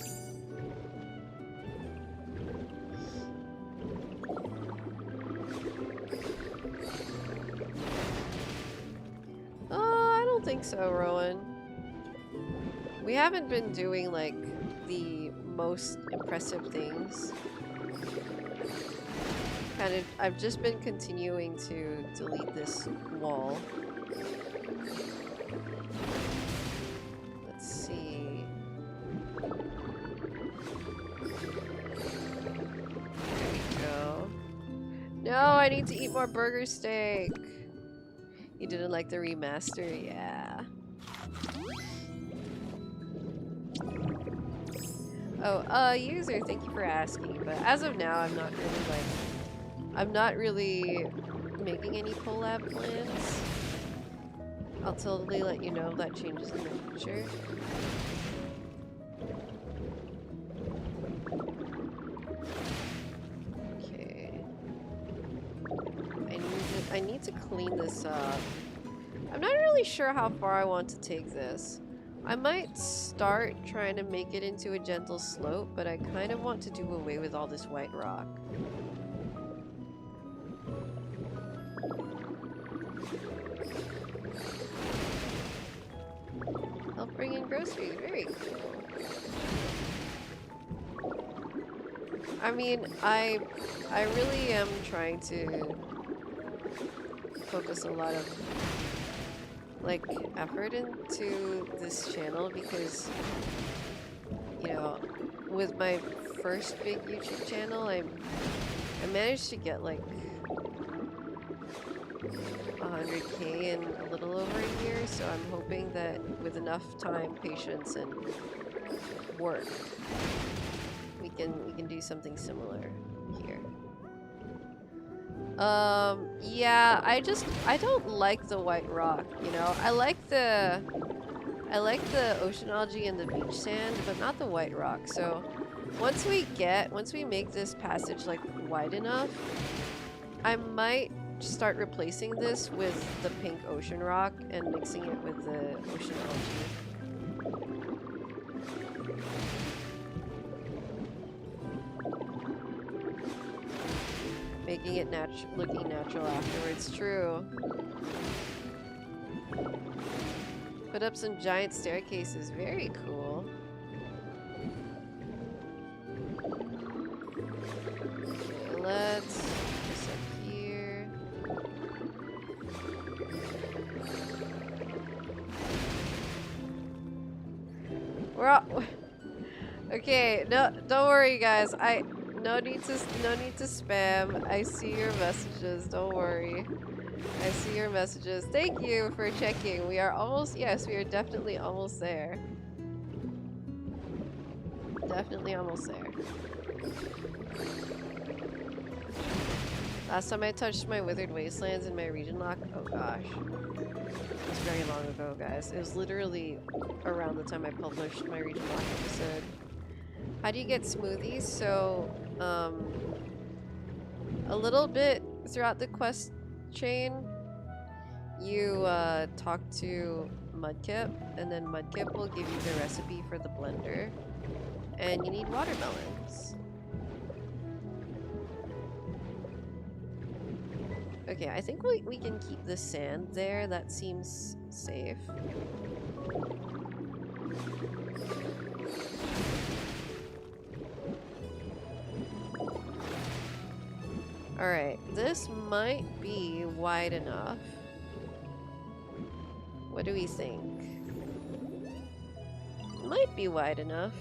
I don't think so, Rowan. We haven't been doing like the most impressive things. I've just been continuing to delete this wall. Let's see. There we go. No, I need to eat more burger steak. You didn't like the remaster? Yeah. Oh, user, thank you for asking, but as of now, I'm not really making any collab plans. I'll totally let you know if that changes in the future. Okay. to clean this up. I'm not really sure how far I want to take this. I might start trying to make it into a gentle slope, but I kind of want to do away with all this white rock. Help bring in groceries. Very cool. I mean, I really am trying to focus a lot of like effort into this channel because, you know, with my first big YouTube channel, I managed to get like 100K in a little over a year, so I'm hoping that with enough time, patience, and work, we can do something similar here. Yeah, I don't like the white rock, you know. I like the ocean algae and the beach sand, but not the white rock. So once we make this passage like wide enough, I might start replacing this with the pink ocean rock and mixing it with the ocean algae. Making it looking natural afterwards. True. Put up some giant staircases. Very cool. Okay, let's put this up here. We're all okay. No, don't worry, guys. No need to spam. I see your messages. Don't worry. I see your messages. Thank you for checking. We are almost, yes, we are definitely almost there. Definitely almost there. Last time I touched my withered wastelands in my region lock, oh gosh. It was very long ago, guys. It was literally around the time I published my region lock episode. How do you get smoothies? So, a little bit throughout the quest chain, you talk to Mudkip, and then Mudkip will give you the recipe for the blender. And you need watermelons. Okay, I think we can keep the sand there. That seems safe. Alright, this might be wide enough. What do we think? Might be wide enough.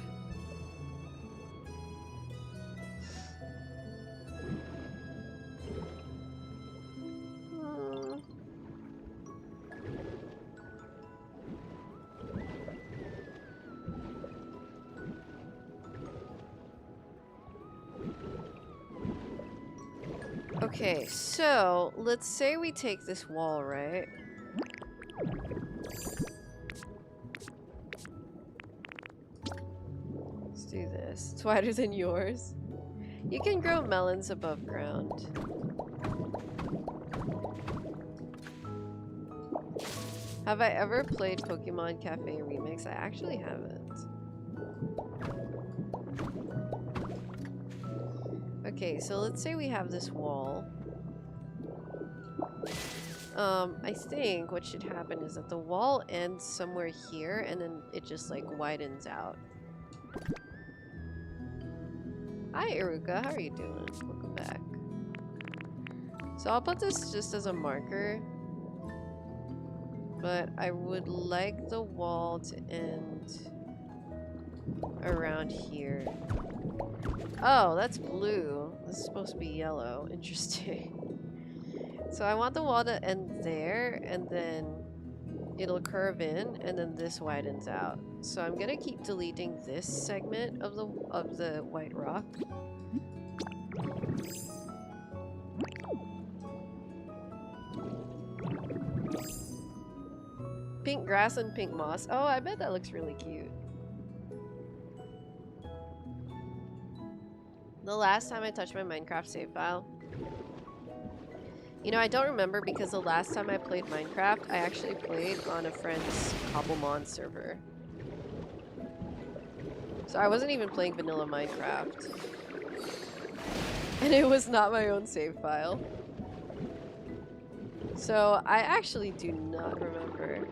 Okay, so let's say we take this wall, right? Let's do this. It's wider than yours. You can grow melons above ground. Have I ever played Pokemon Cafe Remix? I actually haven't. Okay, so let's say we have this wall. I think what should happen is that the wall ends somewhere here and then it just like widens out. Hi Iruka, how are you doing? Welcome back. So I'll put this just as a marker. But I would like the wall to end around here. Oh, that's blue. This is supposed to be yellow. Interesting. So I want the wall to end there, and then it'll curve in, and then this widens out. So I'm gonna keep deleting this segment of the white rock. Pink grass and pink moss. Oh, I bet that looks really cute. The last time I touched my Minecraft save file, You know, I don't remember because the last time I played Minecraft, I actually played on a friend's Cobblemon server. So I wasn't even playing vanilla Minecraft. And it was not my own save file. So I actually do not remember.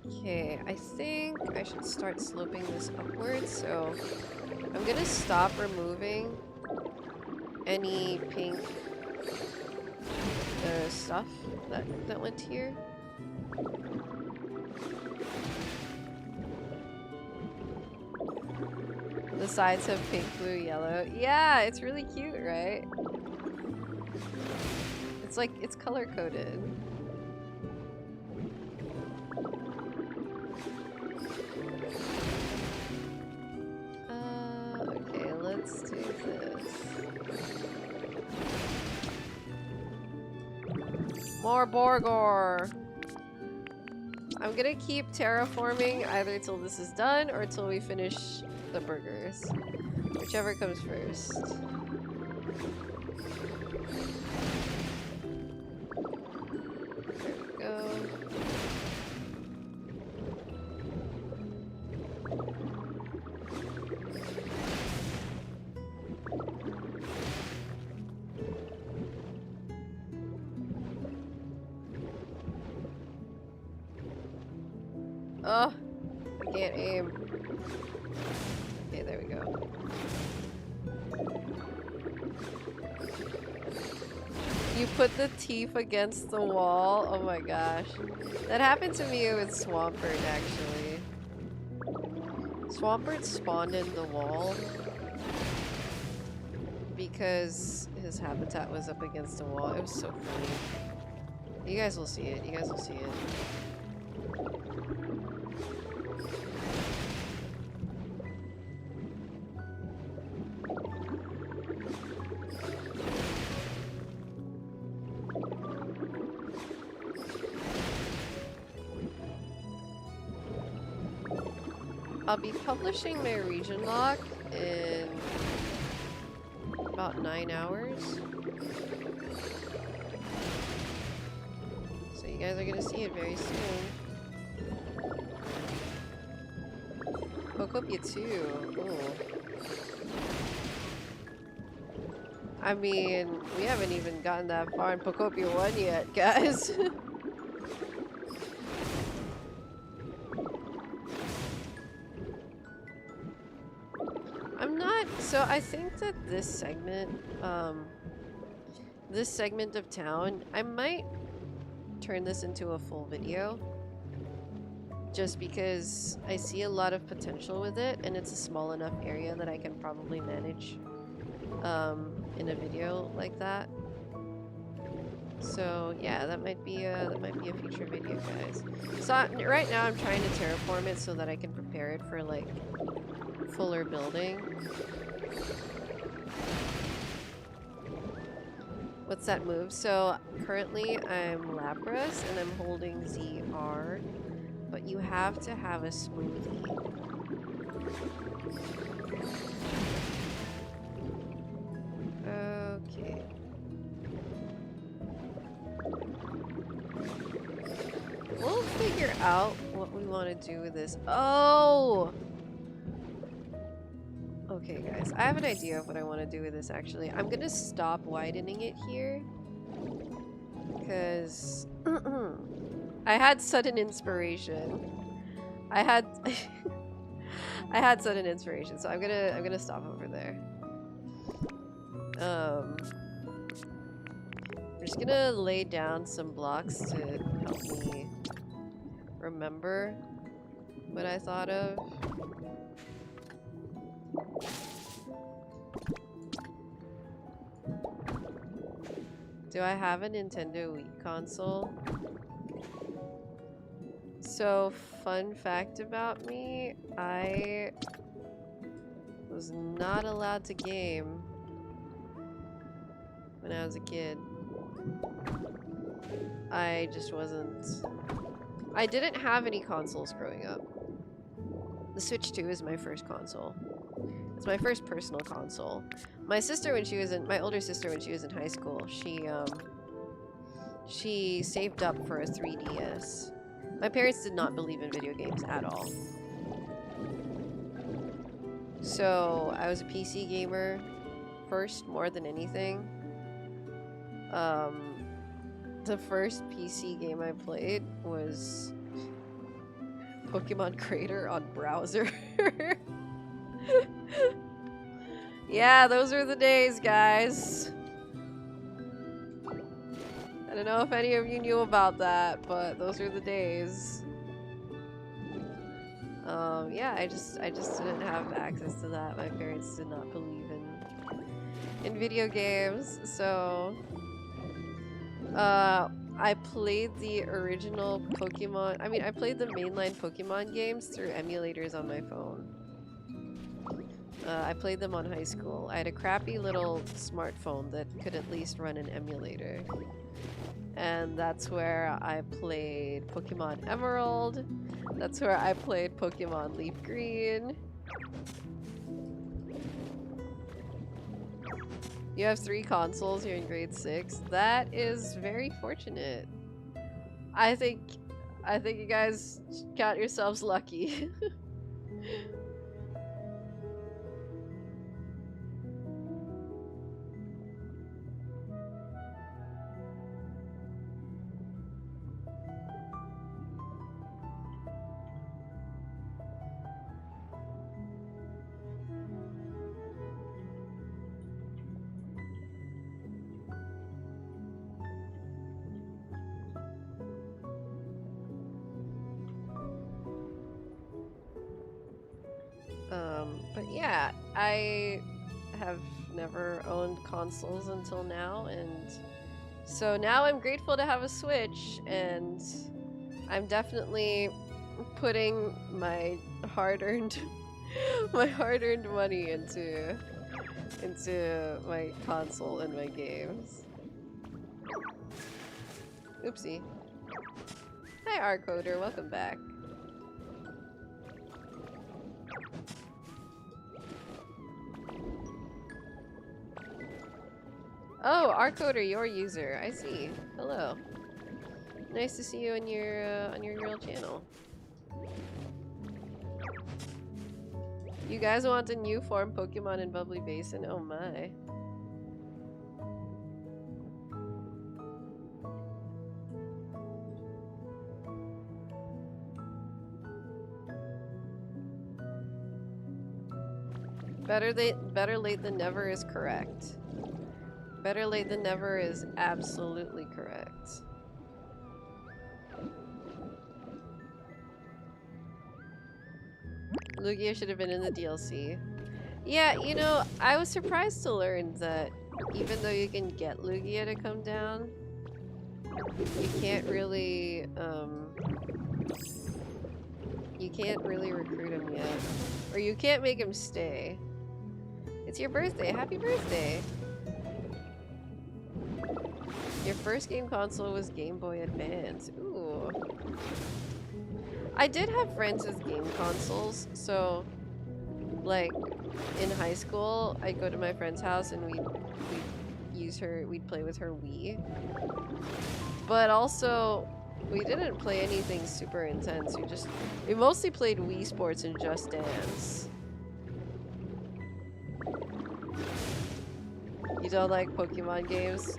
Okay, I think I should start sloping this upwards, so I'm gonna stop removing any pink stuff that went here. The sides have pink, blue, yellow. Yeah, it's really cute, right? It's like, it's color-coded. Okay, let's do this. More Borgor! I'm gonna keep terraforming either till this is done or till we finish the burgers. Whichever comes first. There we go. Oh, I can't aim. Okay, there we go. You put the teeth against the wall? Oh my gosh. That happened to me with Swampert, actually. Swampert spawned in the wall because his habitat was up against the wall. It was so funny. You guys will see it. You guys will see it. I'll be publishing my region lock in about 9 hours. So you guys are gonna see it very soon. Pokopia 2. Ooh. I mean, we haven't even gotten that far in Pokopia 1 yet, guys. So I think that this segment of town, I might turn this into a full video. Just because I see a lot of potential with it, and it's a small enough area that I can probably manage in a video like that. So yeah, that might be a future video, guys. So right now I'm trying to terraform it so that I can prepare it for like fuller building. What's that move? So currently I'm Lapras and I'm holding ZR, but you have to have a smoothie. Okay. We'll figure out what we want to do with this. Oh! Okay, guys, I have an idea of what I want to do with this, actually. I'm gonna stop widening it here. Because... I had sudden inspiration. I had sudden inspiration, so I'm gonna stop over there. I'm just gonna lay down some blocks to help me remember what I thought of. Do I have a Nintendo Wii console? So, fun fact about me, I was not allowed to game when I was a kid. I just wasn't I didn't have any consoles growing up. The Switch 2 is my first console. It's my first personal console. My sister, when she was in, my older sister, when she was in high school, she saved up for a 3DS. My parents did not believe in video games at all. So I was a PC gamer first, more than anything. The first PC game I played was Pokemon Crater on browser. Yeah, those were the days, guys. I don't know if any of you knew about that, but those were the days. Yeah, I just didn't have access to that. My parents did not believe in video games, so I played the original Pokemon. I mean, I played the mainline Pokemon games through emulators on my phone. I played them on high school. I had a crappy little smartphone that could at least run an emulator. And that's where I played Pokemon Emerald. That's where I played Pokemon Leaf Green. You have 3 consoles, you're in grade 6. That is very fortunate. I think you guys count yourselves lucky. But yeah, I have never owned consoles until now, and so now I'm grateful to have a Switch, and I'm definitely putting my hard-earned money into my console and my games. Oopsie. Hi Rcoder, welcome back. Oh, Rcoder, your user. I see. Hello. Nice to see you on your real channel. You guys want a new form Pokemon in Bubbly Basin? Oh my. Better late than never is correct. Better late than never is absolutely correct. Lugia should have been in the DLC. Yeah, you know, I was surprised to learn that even though you can get Lugia to come down, you can't really recruit him yet. Or you can't make him stay. It's your birthday. Happy birthday! Your first game console was Game Boy Advance. Ooh. I did have friends with game consoles, so like in high school, I'd go to my friend's house and we'd play with her Wii. But also, we didn't play anything super intense. We mostly played Wii Sports and Just Dance. You don't like Pokemon games?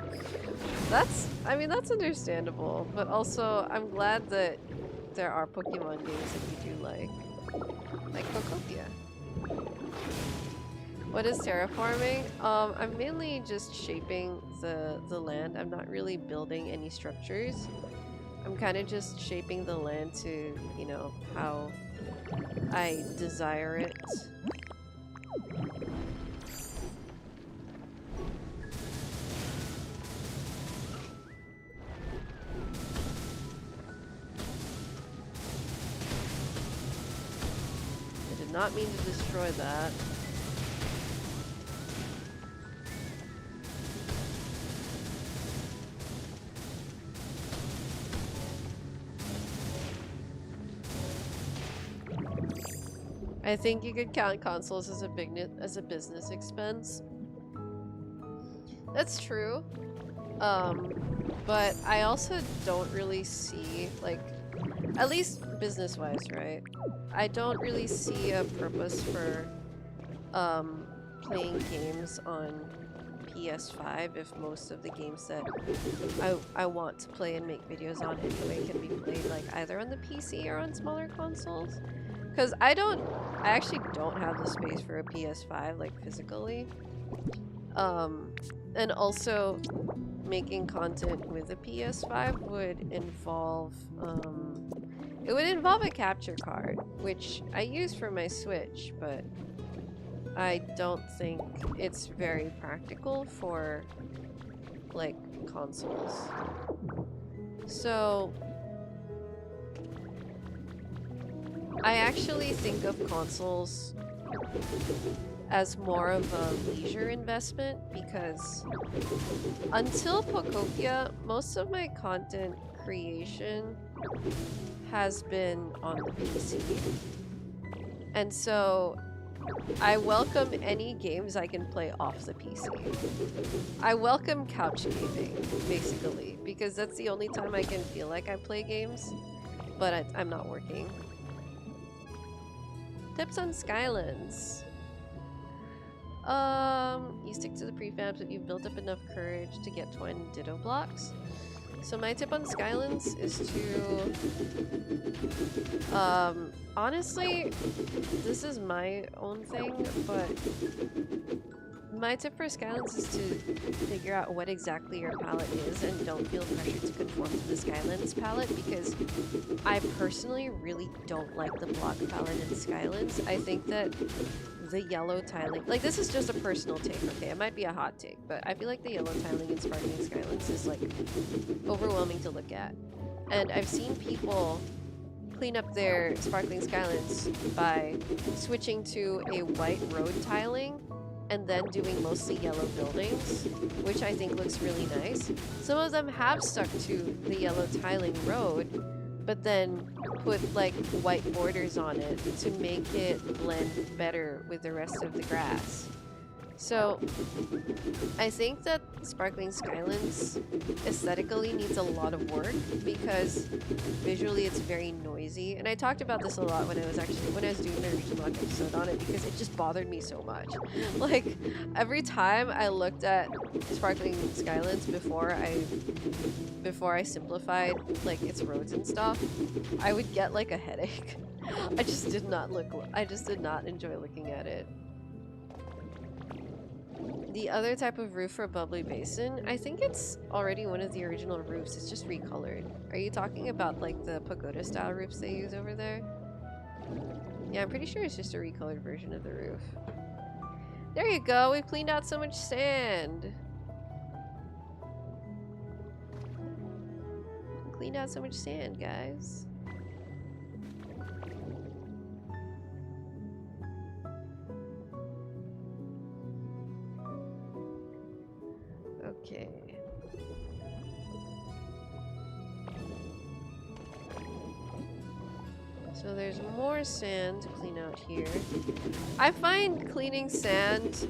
I mean, that's understandable, but also I'm glad that there are Pokemon games that you do like Pokopia. What is terraforming? I'm mainly just shaping the land. I'm not really building any structures. I'm kind of just shaping the land to, you know, how I desire it. Not mean to destroy that. I think you could count consoles as a business expense. That's true. But I also don't really see, like, at least business-wise, right? I don't really see a purpose for playing games on PS5 if most of the games that I want to play and make videos on anyway can be played like either on the PC or on smaller consoles. Because I actually don't have the space for a PS5 like physically. And also making content with a PS5 would involve it would involve a capture card, which I use for my Switch, but I don't think it's very practical for like consoles. So I actually think of consoles as more of a leisure investment because until Pokopia, most of my content creation has been on the PC. And so I welcome any games I can play off the PC. I welcome couch gaming, basically, because that's the only time I can feel like I play games, but I'm not working. Tips on Skylands. You stick to the prefabs if you've built up enough courage to get 20 ditto blocks. So my tip on Skylands is to, honestly, this is my own thing, but my tip for Skylands is to figure out what exactly your palette is and don't feel pressured to conform to the Skylands palette because I personally really don't like the block palette in Skylands. I think that the yellow tiling, like this is just a personal take, okay? It might be a hot take, but I feel like the yellow tiling in Sparkling Skylands is like overwhelming to look at. And I've seen people clean up their Sparkling Skylands by switching to a white road tiling and then doing mostly yellow buildings, which I think looks really nice. Some of them have stuck to the yellow tiling road, but then put like white borders on it to make it blend better with the rest of the grass. So I think that Sparkling Skylands aesthetically needs a lot of work because visually it's very noisy. And I talked about this a lot when I was doing the region lock episode on it because it just bothered me so much. Like every time I looked at Sparkling Skylands before I simplified like its roads and stuff, I would get like a headache. I just did not enjoy looking at it. The other type of roof for Bubbly Basin, I think it's already one of the original roofs. It's just recolored. Are you talking about like the pagoda style roofs they use over there? Yeah, I'm pretty sure it's just a recolored version of the roof. There you go. We've cleaned out so much sand. Cleaned out so much sand, guys. Okay. So there's more sand to clean out here. I find cleaning sand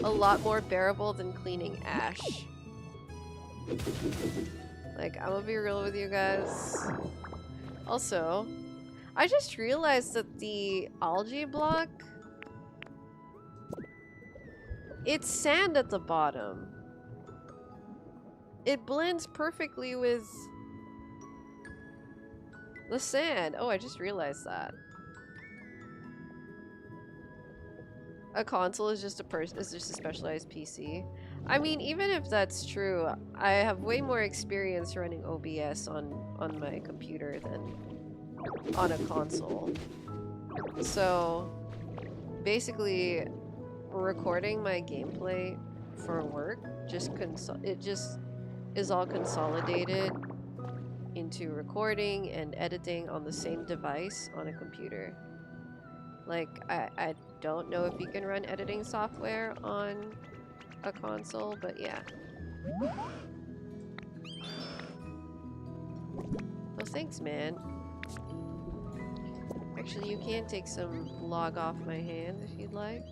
a lot more bearable than cleaning ash. Like, I'm gonna be real with you guys. Also, I just realized that the algae block, it's sand at the bottom. It blends perfectly with the sand. Oh, I just realized that. A console is just a specialized PC. I mean, even if that's true, I have way more experience running OBS on my computer than on a console. So basically, recording my gameplay for work it just is all consolidated into recording and editing on the same device on a computer. Like, I don't know if you can run editing software on a console, but yeah. Oh, thanks, man. Actually, you can take some log off my hand if you'd like.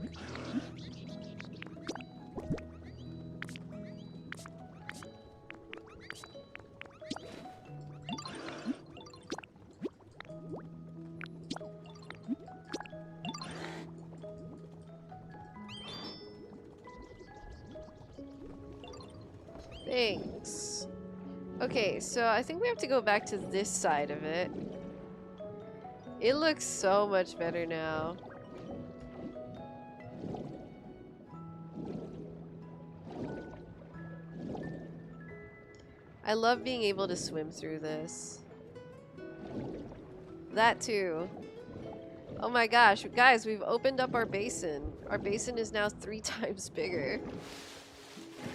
Thanks. Okay, so I think we have to go back to this side of it. It looks so much better now. I love being able to swim through this. That too. Oh my gosh, guys, we've opened up our basin. Our basin is now 3 times bigger.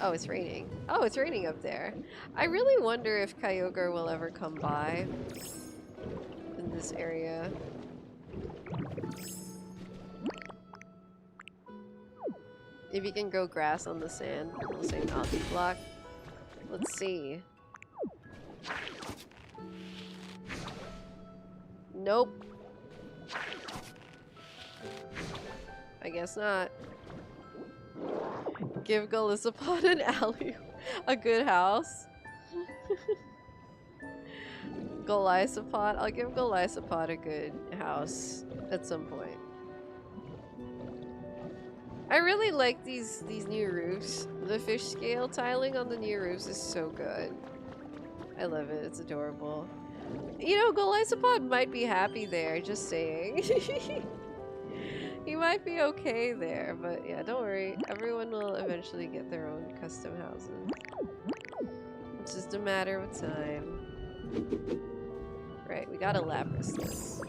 Oh, it's raining. Oh, it's raining up there. I really wonder if Kyogre will ever come by in this area. If you can grow grass on the sand, we'll say algae block. Let's see. Nope. I guess not. Give Golisopod an alley, a good house. Golisopod, I'll give Golisopod a good house at some point. I really like these new roofs. The fish scale tiling on the new roofs is so good. I love it. It's adorable. You know, Golisopod might be happy there, just saying. He might be okay there, but yeah, don't worry. Everyone will eventually get their own custom houses. It's just a matter of time. Right, we gotta Lapras this.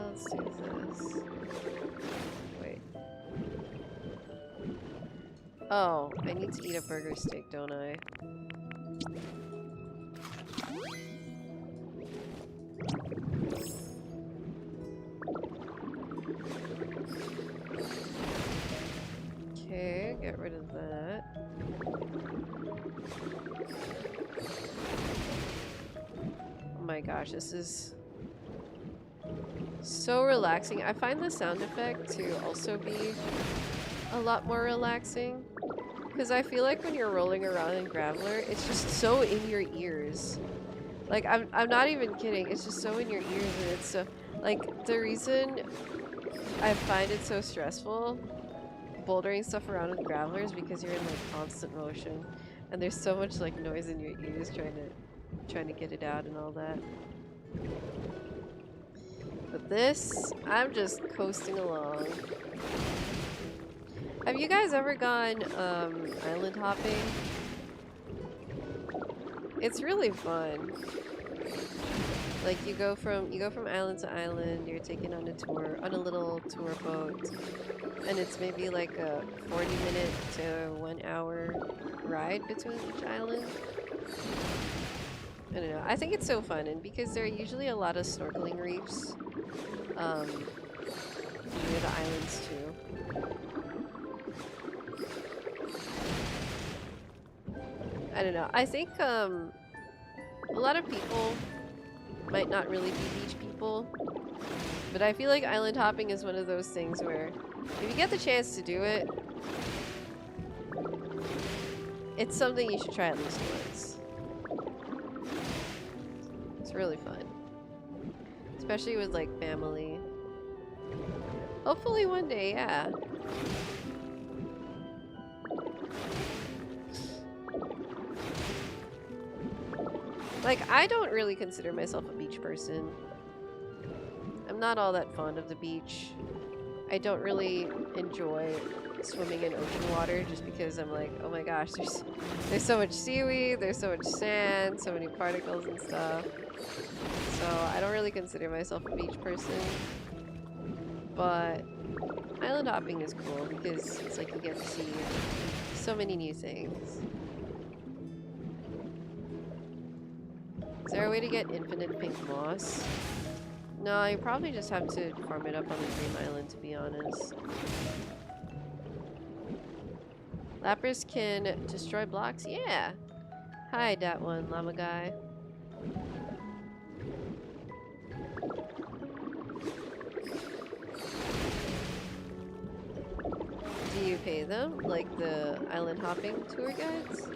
Let's do this. Wait. Oh, I need to eat a burger steak, don't I? Okay, get rid of that. Oh my gosh, this is so relaxing. I find the sound effect to also be a lot more relaxing. Because I feel like when you're rolling around in Graveler, it's just so in your ears. Like, I'm not even kidding. It's just so in your ears, and it's so... Like, the reason I find it so stressful bouldering stuff around with Graveler is because you're in, like, constant motion. And there's so much, like, noise in your ears trying to get it out and all that. But this, I'm just coasting along. Have you guys ever gone island hopping? It's really fun. Like you go from island to island, you're taken on a tour, on a little tour boat, and it's maybe like a 40-minute to 1 hour ride between each island. I don't know. I think it's so fun, and because there are usually a lot of snorkeling reefs near the islands too. I don't know. I think a lot of people might not really be beach people, but I feel like island hopping is one of those things where if you get the chance to do it, it's something you should try at least once. It's really fun. Especially with like family. Hopefully one day, yeah. Like, I don't really consider myself a beach person. I'm not all that fond of the beach. I don't really enjoy swimming in ocean water just because I'm like, oh my gosh, there's so much seaweed, there's so much sand, so many particles and stuff. So I don't really consider myself a beach person. But island hopping is cool because it's like you get to see so many new things. Is there a way to get infinite pink moss? No, you probably just have to farm it up on the Dream Island, to be honest. Lapras can destroy blocks? Yeah! Hi, that one, llama guy. Do you pay them, like the island hopping tour guides?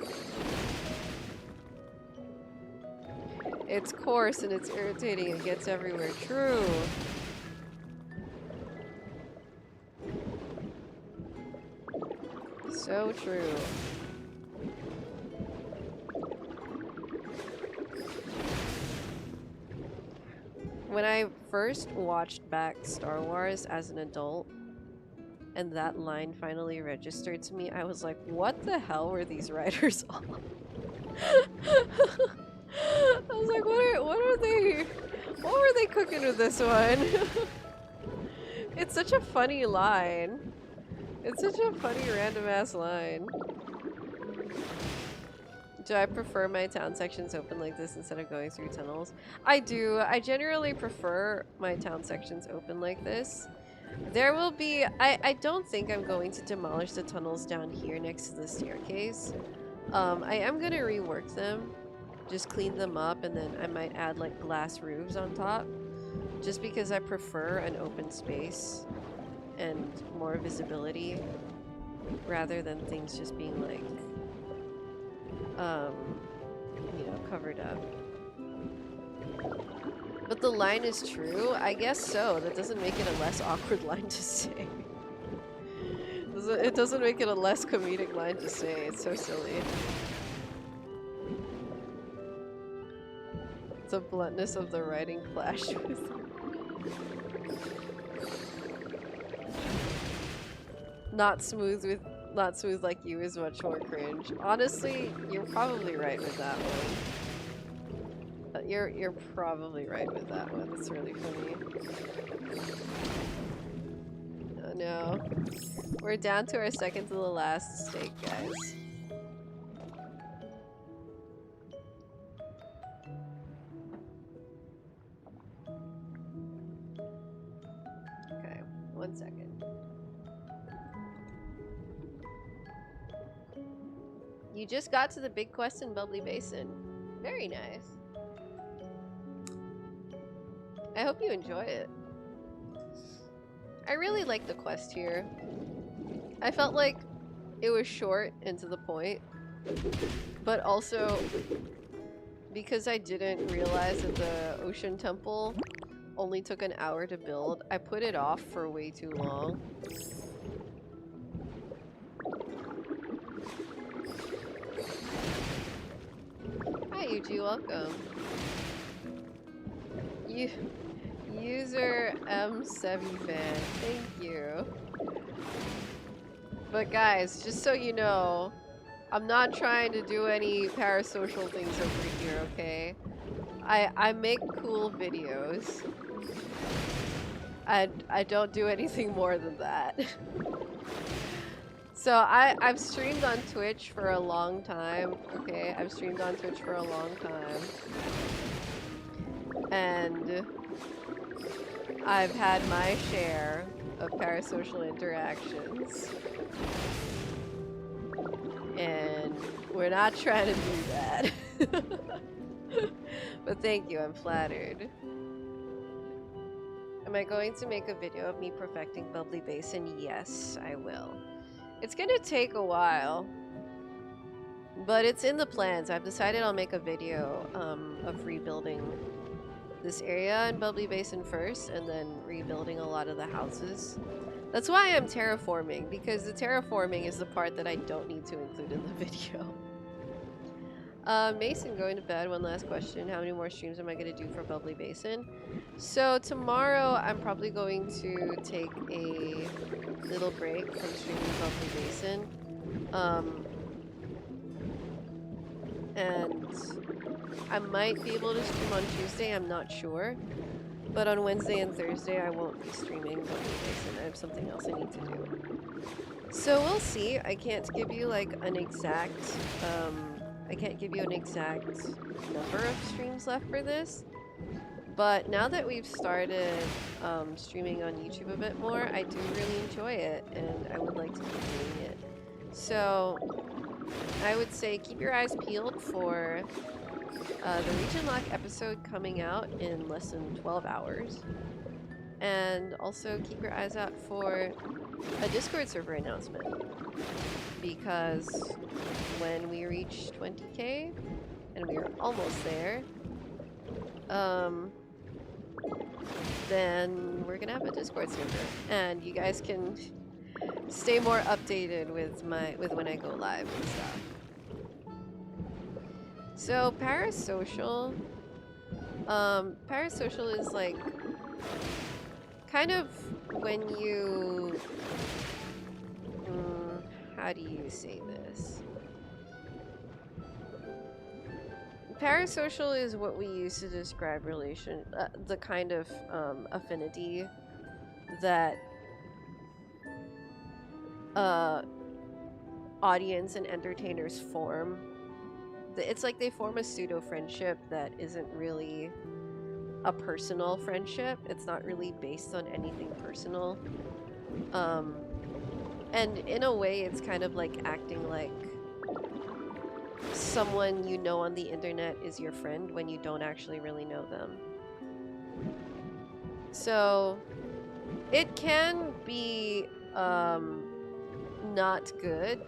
It's coarse and it's irritating. It gets everywhere. True. So true. When I first watched back Star Wars as an adult, and that line finally registered to me, I was like, what the hell were these writers on? I was like, what were they cooking with this one? It's such a funny line. It's such a funny random ass line. Do I prefer my town sections open like this instead of going through tunnels? I do. I generally prefer my town sections open like this. There will be... I don't think I'm going to demolish the tunnels down here next to the staircase. I am going to rework them. Just clean them up, and then I might add like glass roofs on top. Just because I prefer an open space and more visibility rather than things just being like, you know, covered up. But the line is true? I guess so. That doesn't make it a less awkward line to say. It doesn't make it a less comedic line to say. It's so silly. The bluntness of the writing clashed with... Not smooth like you is much more cringe. Honestly, you're probably right with that one. You're probably right with that one. It's really funny. Oh no. We're down to our second to the last steak, guys. Okay, 1 second. You just got to the big quest in Bubbly Basin. Very nice. I hope you enjoy it. I really like the quest here. I felt like it was short and to the point, but also because I didn't realize that the Ocean Temple only took an hour to build, I put it off for way too long. Hi, Yuji, welcome. User Sevy fan, thank you. But guys, just so you know, I'm not trying to do any parasocial things over here, okay? I make cool videos. I don't do anything more than that. So I've streamed on Twitch for a long time, okay? I've streamed on Twitch for a long time. And I've had my share of parasocial interactions. And we're not trying to do that. But thank you, I'm flattered. Am I going to make a video of me perfecting Bubbly Basin? Yes, I will. It's gonna take a while, but it's in the plans. I've decided I'll make a video of rebuilding this area in Bubbly Basin first, and then rebuilding a lot of the houses. That's why I'm terraforming, because the terraforming is the part that I don't need to include in the video. Mason, going to bed. One last question. How many more streams am I going to do for Bubbly Basin? So tomorrow I'm probably going to take a little break from streaming Bubbly Basin. And I might be able to stream on Tuesday, I'm not sure. But on Wednesday and Thursday I won't be streaming Bubbly Basin. I have something else I need to do. So we'll see. I can't give you like an exact number of streams left for this. But now that we've started streaming on YouTube a bit more, I do really enjoy it, and I would like to keep doing it. So I would say keep your eyes peeled for the Region Lock episode coming out in less than 12 hours. And also keep your eyes out for a Discord server announcement. Because when we reach 20k, and we are almost there, then we're gonna have a Discord server. And you guys can stay more updated with when I go live and stuff. So parasocial, parasocial is like kind of when you, how do you say this? Parasocial is what we use to describe the kind of affinity that audience and entertainers form. It's like they form a pseudo friendship that isn't really a personal friendship. It's not really based on anything personal. And in a way, it's kind of like acting like someone you know on the internet is your friend when you don't actually really know them. So it can be not good,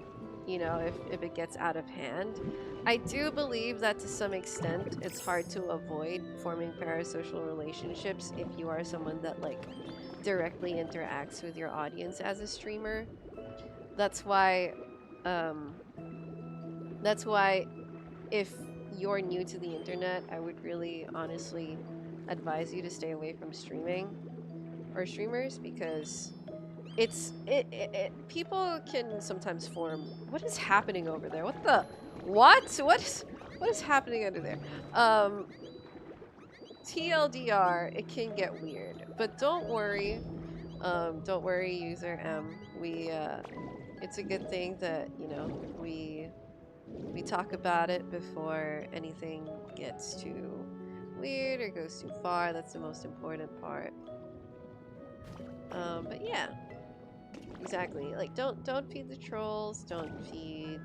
you know, if it gets out of hand. I do believe that to some extent it's hard to avoid forming parasocial relationships if you are someone that like directly interacts with your audience as a streamer. That's why if you're new to the internet, I would really honestly advise you to stay away from streaming or streamers, because people can sometimes form. What is happening over there? What is happening under there? TLDR, it can get weird, but don't worry, user M. It's a good thing that, you know, we talk about it before anything gets too weird or goes too far. That's the most important part. But yeah, exactly. Like, don't feed the trolls. Don't feed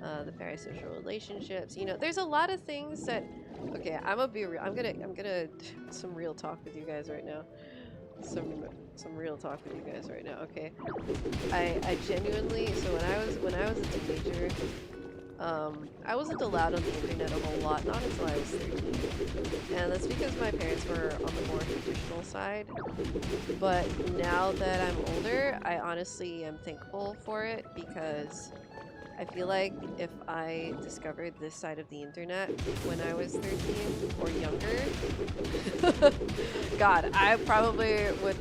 the parasocial relationships. You know, there's a lot of things that. Okay, I'm gonna some real talk with you guys right now. Some real talk with you guys right now. Okay, I genuinely. So when I was a teenager, I wasn't allowed on the internet a whole lot, not until I was 13. And that's because my parents were on the more traditional side. But now that I'm older, I honestly am thankful for it, because I feel like if I discovered this side of the internet when I was 13 or younger, God, I probably would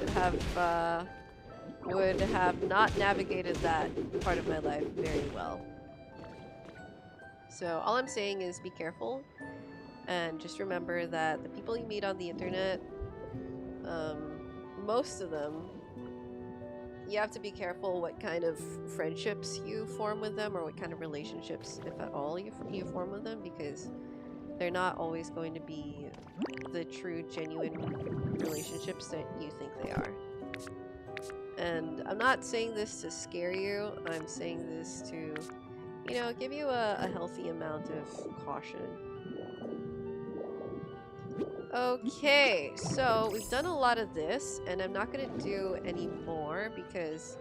have not navigated that part of my life very well. So all I'm saying is be careful, and just remember that the people you meet on the internet, most of them, you have to be careful what kind of friendships you form with them, or what kind of relationships, if at all, you form with them, because they're not always going to be the true, genuine relationships that you think they are. And I'm not saying this to scare you, I'm saying this to, you know, give you a healthy amount of caution. Okay, so we've done a lot of this, and I'm not gonna do any more because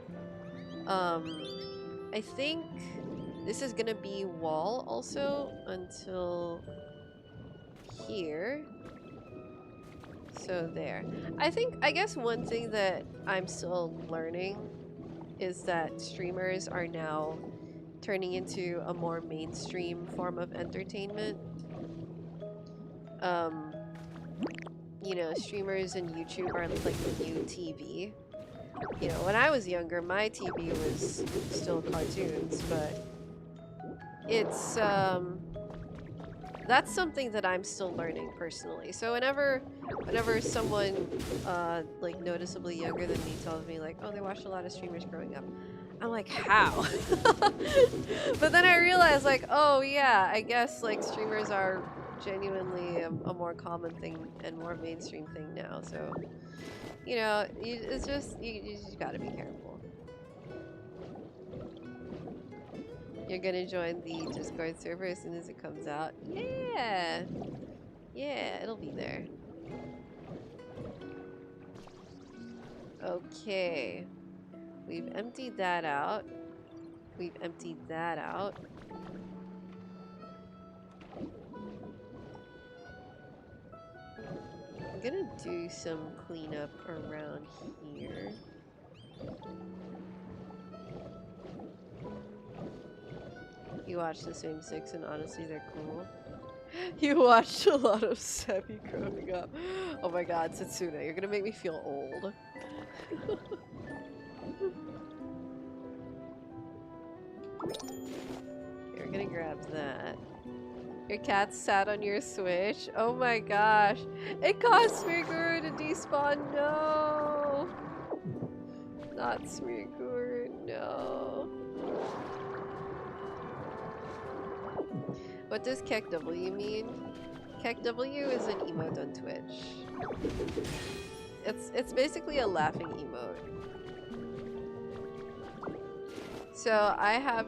I think this is gonna be wall also until here. So there. I guess one thing that I'm still learning is that streamers are now turning into a more mainstream form of entertainment. You know, streamers and YouTube are like the new TV. You know, when I was younger, my TV was still cartoons, but it's, that's something that I'm still learning personally. So whenever someone, like noticeably younger than me tells me like, oh, they watched a lot of streamers growing up, I'm like, how? But then I realized like, oh yeah, I guess like streamers are genuinely a more common thing and more mainstream thing now. So, you know, it's just, you just gotta be careful. You're gonna join the Discord server as soon as it comes out? Yeah! Yeah, it'll be there. Okay. We've emptied that out. We've emptied that out. I'm gonna do some cleanup around here. You watch the same six and honestly they're cool. You watched a lot of Sevy growing up. Oh my god, Setsuna, you're gonna make me feel old. You're gonna grab that. Your cat sat on your Switch? Oh my gosh. It cost Smearguru to despawn. No! Not Smearguru, no. What does KekW mean? KekW is an emote on Twitch. It's basically a laughing emote. So I have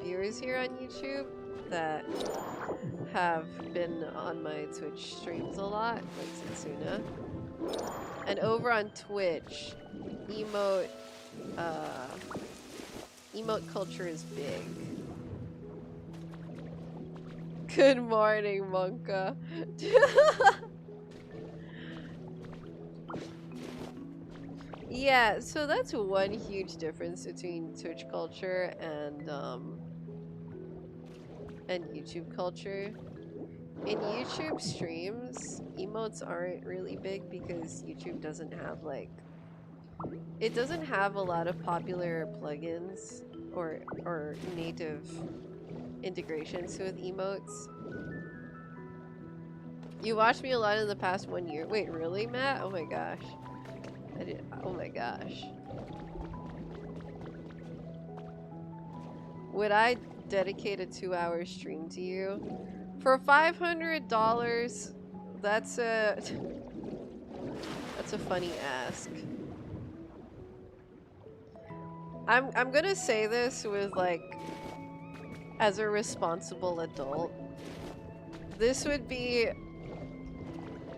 viewers here on YouTube that have been on my Twitch streams a lot, like Setsuna. And over on Twitch, emote culture is big. Good morning, Monka. Yeah, so that's one huge difference between Twitch culture and YouTube culture. In YouTube streams, emotes aren't really big because YouTube doesn't have like it doesn't have a lot of popular plugins or native integrations with emotes. You watched me a lot in the past 1 year. Wait, really, Matt? Oh my gosh. Oh my gosh. Would I dedicate a 2-hour stream to you? For $500, that's a funny ask. I'm gonna say this with like as a responsible adult. This would be,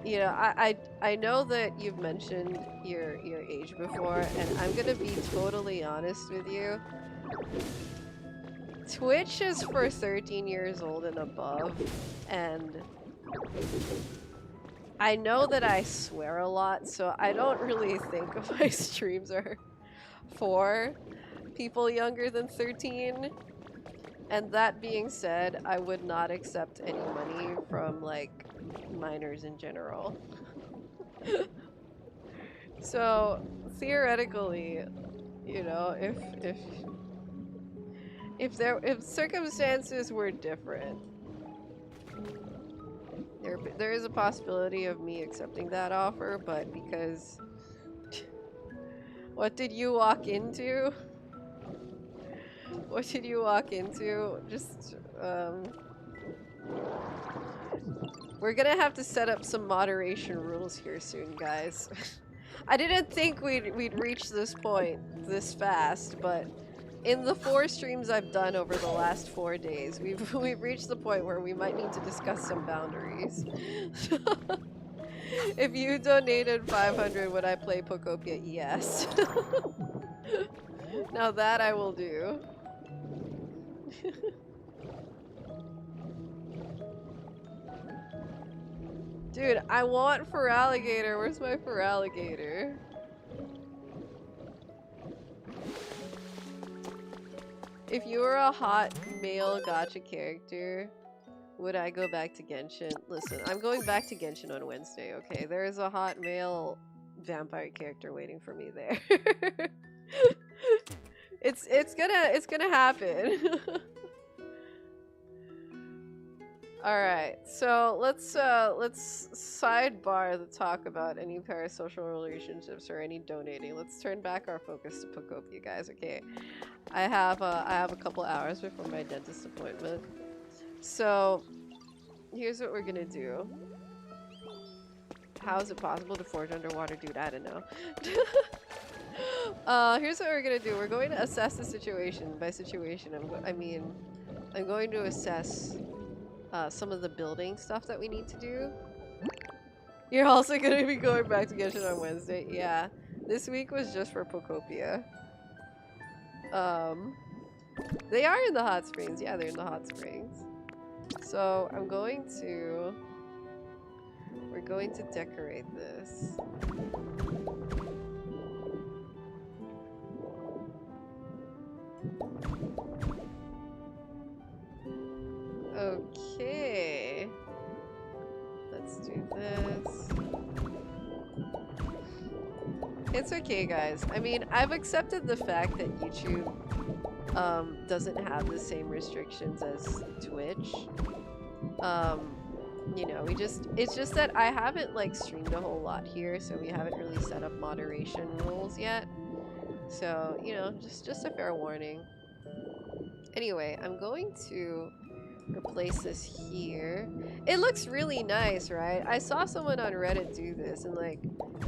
you know, I know that you've mentioned your age before, and I'm gonna be totally honest with you. Twitch is for 13 years old and above, and I know that I swear a lot, so I don't really think my streams are for people younger than 13. And that being said, I would not accept any money from, like, minors in general. So, theoretically, you know, if circumstances were different, there is a possibility of me accepting that offer, but because what did you walk into? What did you walk into? Just, we're gonna have to set up some moderation rules here soon, guys. I didn't think we'd reach this point this fast, but in the 4 streams I've done over the last 4 days, we've reached the point where we might need to discuss some boundaries. If you donated 500, would I play Pokopia? Yes. Now that I will do. Dude, I want Feraligatr. Where's my Feraligatr? If you were a hot male gacha character, would I go back to Genshin? Listen, I'm going back to Genshin on Wednesday, okay? There is a hot male vampire character waiting for me there. It's gonna happen. Alright, so let's sidebar the talk about any parasocial relationships or any donating. Let's turn back our focus to Pokopia, guys, okay? I have a couple hours before my dentist appointment. So, here's what we're gonna do. How is it possible to forge underwater? Dude, I don't know. Here's what we're gonna do. We're going to assess the situation. By situation, I'm going to assess some of the building stuff that we need to do. You're also gonna be going back to Genshin on Wednesday. Yeah, this week was just for Pokopia. They are in the hot springs. Yeah, they're in the hot springs. So we're going to decorate this. Okay. Let's do this. It's okay, guys. I mean, I've accepted the fact that YouTube doesn't have the same restrictions as Twitch. You know, it's just that I haven't like streamed a whole lot here, so we haven't really set up moderation rules yet. So, you know, just a fair warning. Anyway, I'm going to replace this here. It looks really nice, right? I saw someone on Reddit do this and like,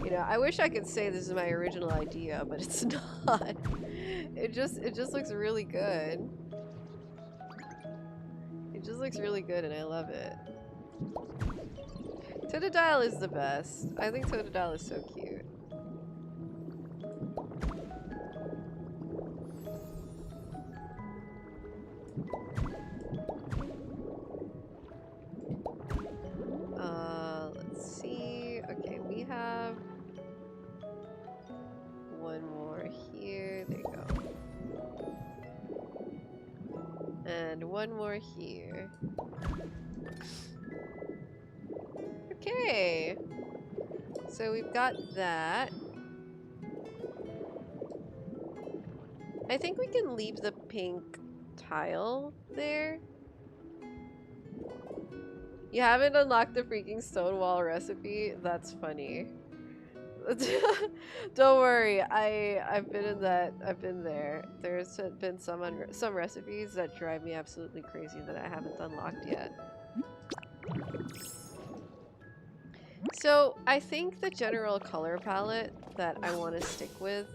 you know, I wish I could say this is my original idea, but it's not. It just looks really good. It just looks really good and I love it. Totodile is the best. I think Totodile is so cute. Let's see. Okay, we have one more here. There you go. And one more here. Okay. So we've got that. I think we can leave the pink tile there. You haven't unlocked the freaking stonewall recipe? That's funny. Don't worry, I've been in that. I've been there. There's been some recipes that drive me absolutely crazy that I haven't unlocked yet. So I think the general color palette that I want to stick with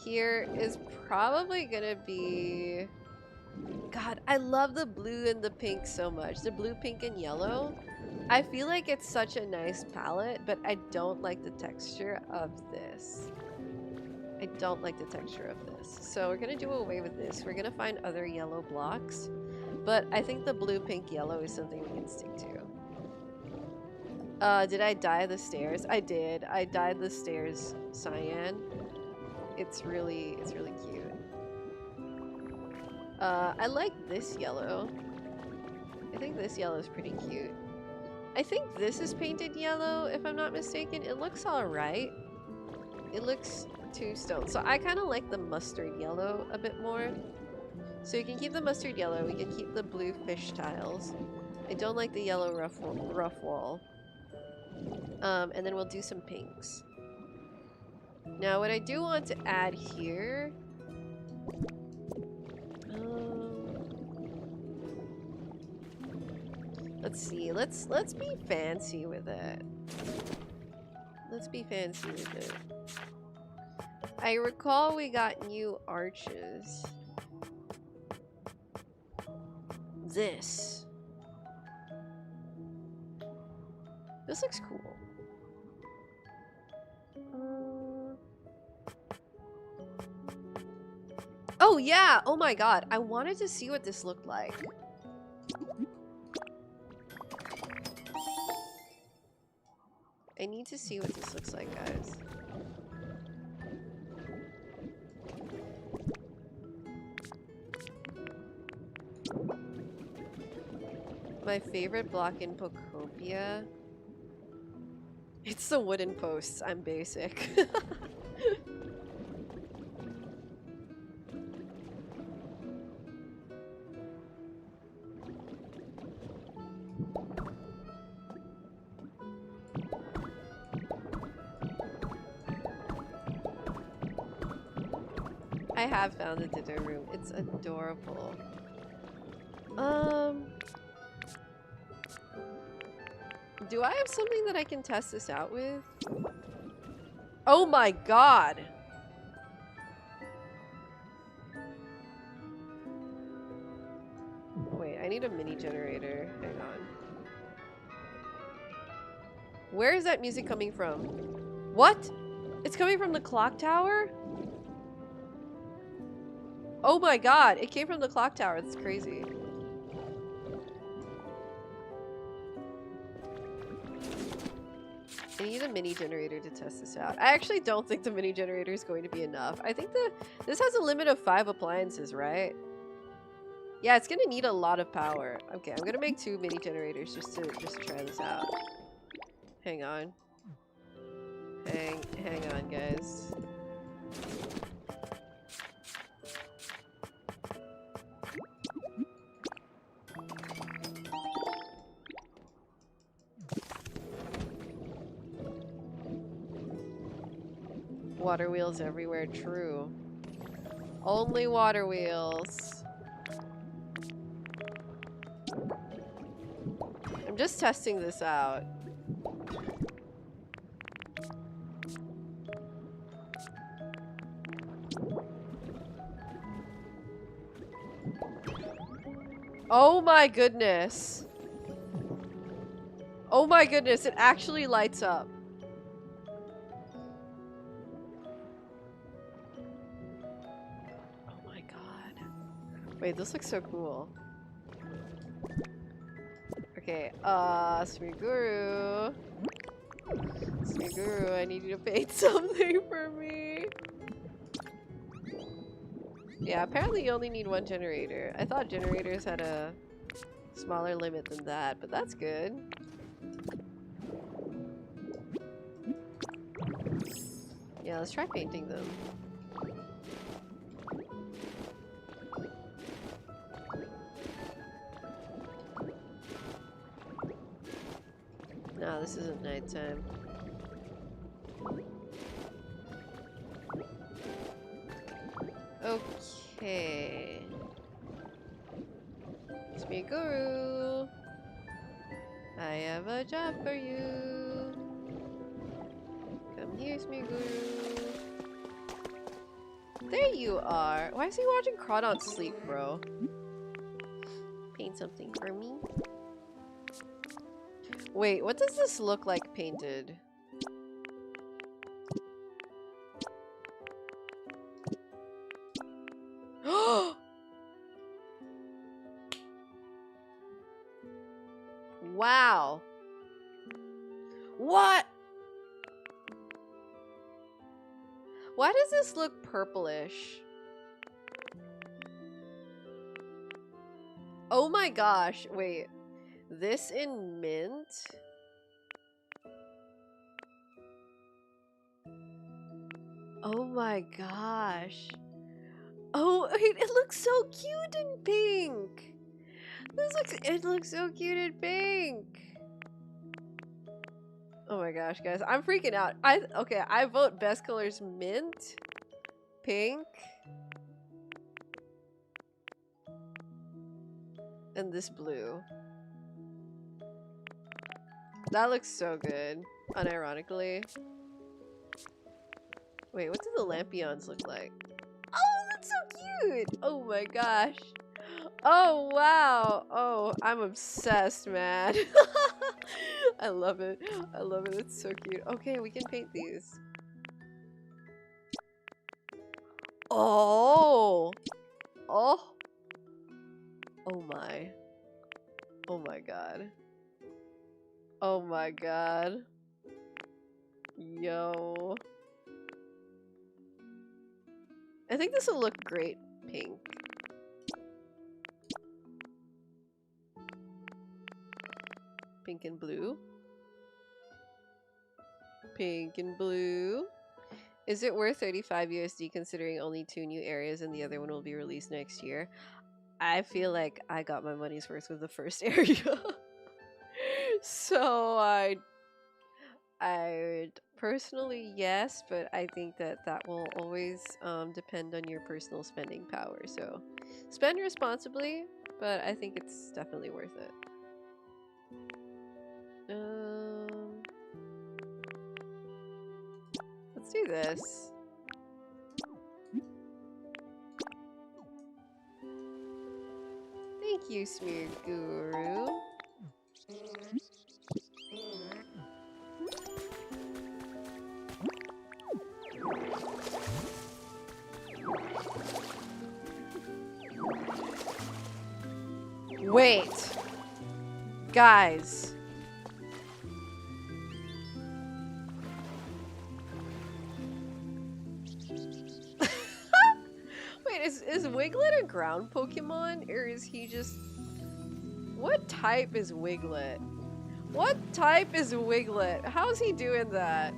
here is probably gonna be... God, I love the blue and the pink so much. The blue, pink, and yellow. I feel like it's such a nice palette, but I don't like the texture of this. I don't like the texture of this. So we're gonna do away with this. We're gonna find other yellow blocks. But I think the blue, pink, yellow is something we can stick to. Did I dye the stairs? I did. I dyed the stairs cyan. It's really cute. I like this yellow. I think this yellow is pretty cute. I think this is painted yellow, if I'm not mistaken. It looks alright. It looks two-stone. So I kind of like the mustard yellow a bit more. So you can keep the mustard yellow. We can keep the blue fish tiles. I don't like the yellow rough wall. And then we'll do some pinks. Now what I do want to add here... let's see. Let's be fancy with it. Let's be fancy with it. I recall we got new arches. This looks cool. Oh yeah! Oh my god! I wanted to see what this looked like. I need to see what this looks like, guys. My favorite block in Pokopia? It's the wooden posts. I'm basic. I have found the Ditto room. It's adorable. Do I have something that I can test this out with? Oh my god! need a mini generator. Hang on. Where is that music coming from? What? It's coming from the clock tower? Oh my god, it came from the clock tower. That's crazy. I need a mini generator to test this out. I actually don't think the mini generator is going to be enough. I think this has a limit of 5 appliances, right? Yeah, it's gonna need a lot of power. Okay, I'm gonna make 2 mini generators just to try this out. Hang on. Hang on, guys. Water wheels everywhere, true. Only water wheels. I'm just testing this out. Oh my goodness. Oh my goodness, it actually lights up. Oh my god. Wait, this looks so cool. Okay, Smiguru. Smiguru, I need you to paint something for me. Yeah, apparently you only need 1 generator. I thought generators had a smaller limit than that, but that's good. Yeah, let's try painting them. No, this isn't nighttime. Okay. Smiguru, I have a job for you. Come here, Smiguru. There you are. Why is he watching Crawdon sleep, bro? Paint something for me. Wait, what does this look like painted? Wow. What? Why does this look purplish? Oh my gosh, wait. This in mint? Oh my gosh. Oh, wait, it looks so cute in pink. It looks so cute in pink. Oh my gosh, guys, I'm freaking out. Okay, I vote best colors mint, pink, and this blue. That looks so good, unironically. Wait, what do the lampions look like? Oh, that's so cute! Oh my gosh. Oh, wow. Oh, I'm obsessed, man. I love it. I love it. It's so cute. Okay, we can paint these. Oh. Oh. Oh my. Oh my god. Oh my god. Yo. I think this will look great pink. Pink and blue. Pink and blue. Is it worth 35 USD considering only 2 new areas and the other one will be released next year? I feel like I got my money's worth with the first area. So I'd personally yes, but I think that will always depend on your personal spending power. So spend responsibly, but I think it's definitely worth it. Let's do this. Thank Thank you, Smear Guru. Wait. Guys. Wait, is Wiglet a ground Pokemon? Or is he just... What type is Wiglet? What type is Wiglet? How's he doing that?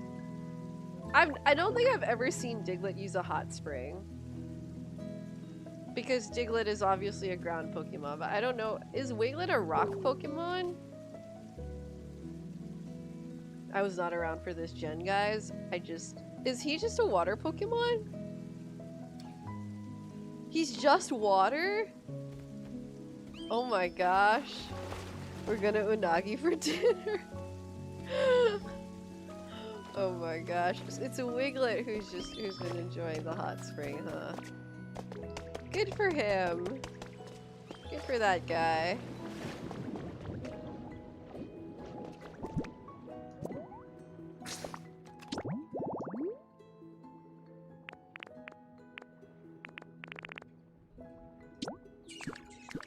I don't think I've ever seen Diglett use a hot spring. Because Diglett is obviously a ground Pokemon, but I don't know. Is Wiglet a rock Pokemon? I was not around for this gen, guys. Is he just a water Pokemon? He's just water? Oh my gosh. We're gonna unagi for dinner. Oh my gosh. It's a Wiglet who's been enjoying the hot spring, huh? Good for him. Good for that guy.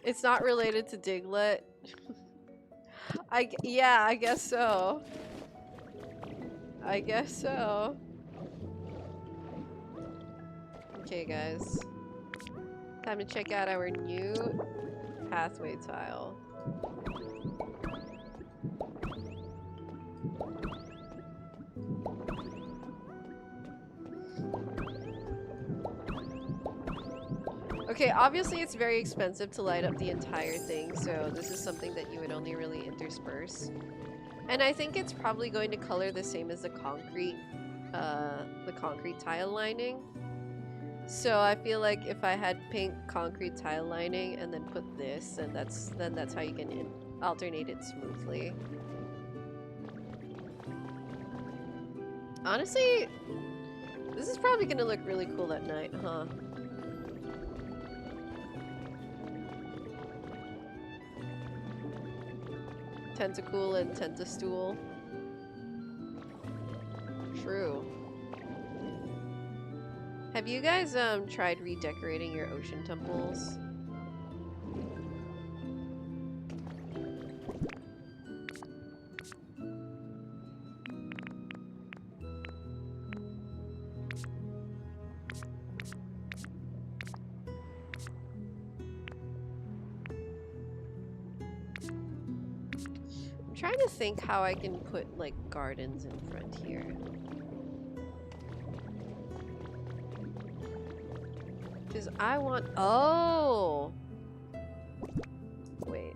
It's not related to Diglett. Yeah, I guess so. I guess so. Okay, guys. Time to check out our new pathway tile. Okay, obviously it's very expensive to light up the entire thing, so this is something that you would only really intersperse. And I think it's probably going to color the same as the concrete tile lining. So I feel like if I had pink concrete tile lining and then put this, and then that's how you can alternate it smoothly. Honestly, this is probably gonna look really cool at night, huh? Tentacool and Tentastool. True. Have you guys tried redecorating your ocean temples? I'm trying to think how I can put like gardens in front here. Because I want... Oh! Wait.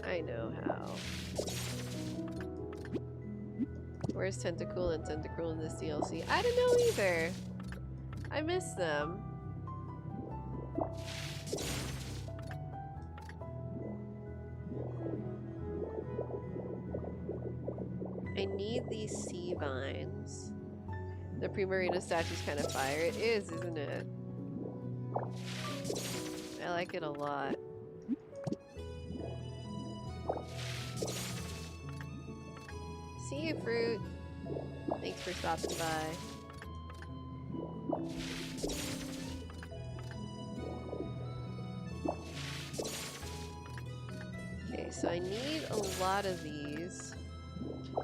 I know how. Where's Tentacool and Tentacool in this DLC? I don't know either. I miss them. I need these sea vines. The Primarina statue's kind of fire. It is, isn't it? I like it a lot. See you, fruit. Thanks for stopping by. Okay, so I need a lot of these.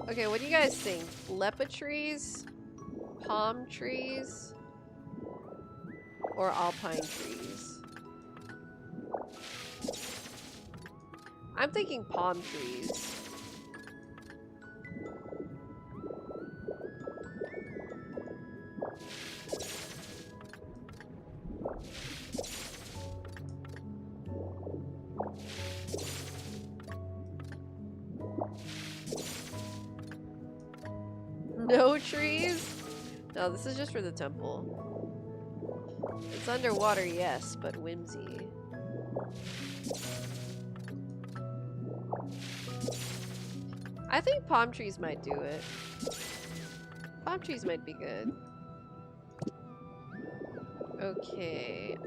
Okay, what do you guys think? Lepa trees? Palm trees? Or alpine trees? I'm thinking palm trees. No trees? No, this is just for the temple. It's underwater, yes, but whimsy. I think palm trees might do it. Palm trees might be good. Okay,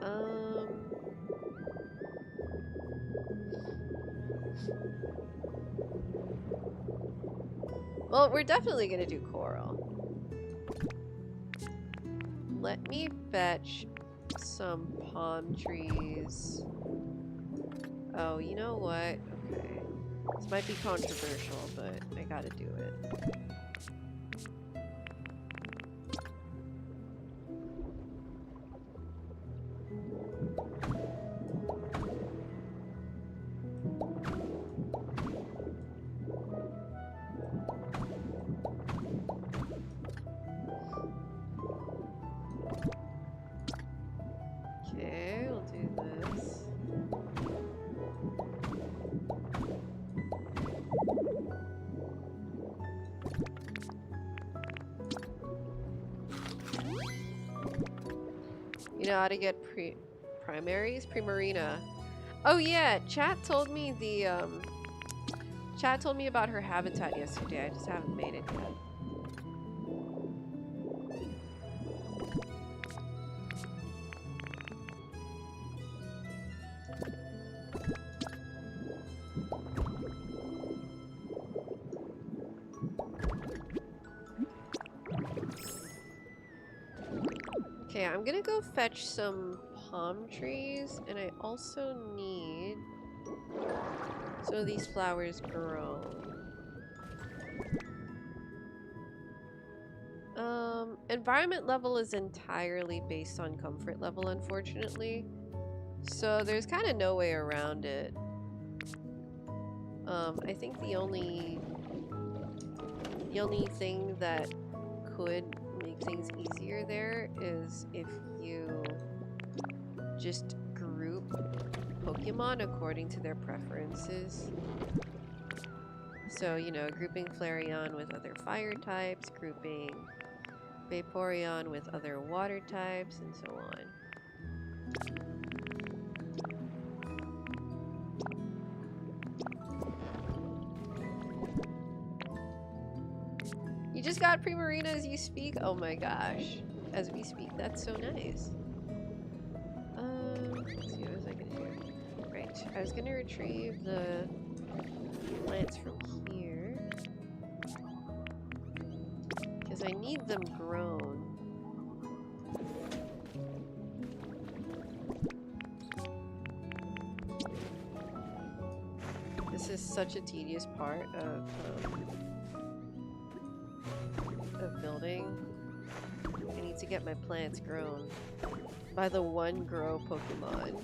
well, we're definitely gonna do coral. Let me fetch some palm trees. Oh, you know what? Okay. This might be controversial, but I gotta do it. Okay, we'll do this. You know how to get primaries? Primarina. Oh yeah, chat told me chat told me about her habitat yesterday. I just haven't made it yet. Okay, I'm gonna go fetch some palm trees, and I also need some of these flowers grown. Environment level is entirely based on comfort level, unfortunately. So there's kind of no way around it. I think the only thing that could make things easier there is if you just group Pokemon according to their preferences. So, you know, grouping Flareon with other fire types, grouping Vaporeon with other water types, and so on. You just got Primarina as you speak? Oh my gosh. As we speak, that's so nice. Let's see, what was I gonna do? Right, I was gonna retrieve the plants from here. Because I need them grown. This is such a tedious part of building. I need to get my plants grown by the one grow Pokemon.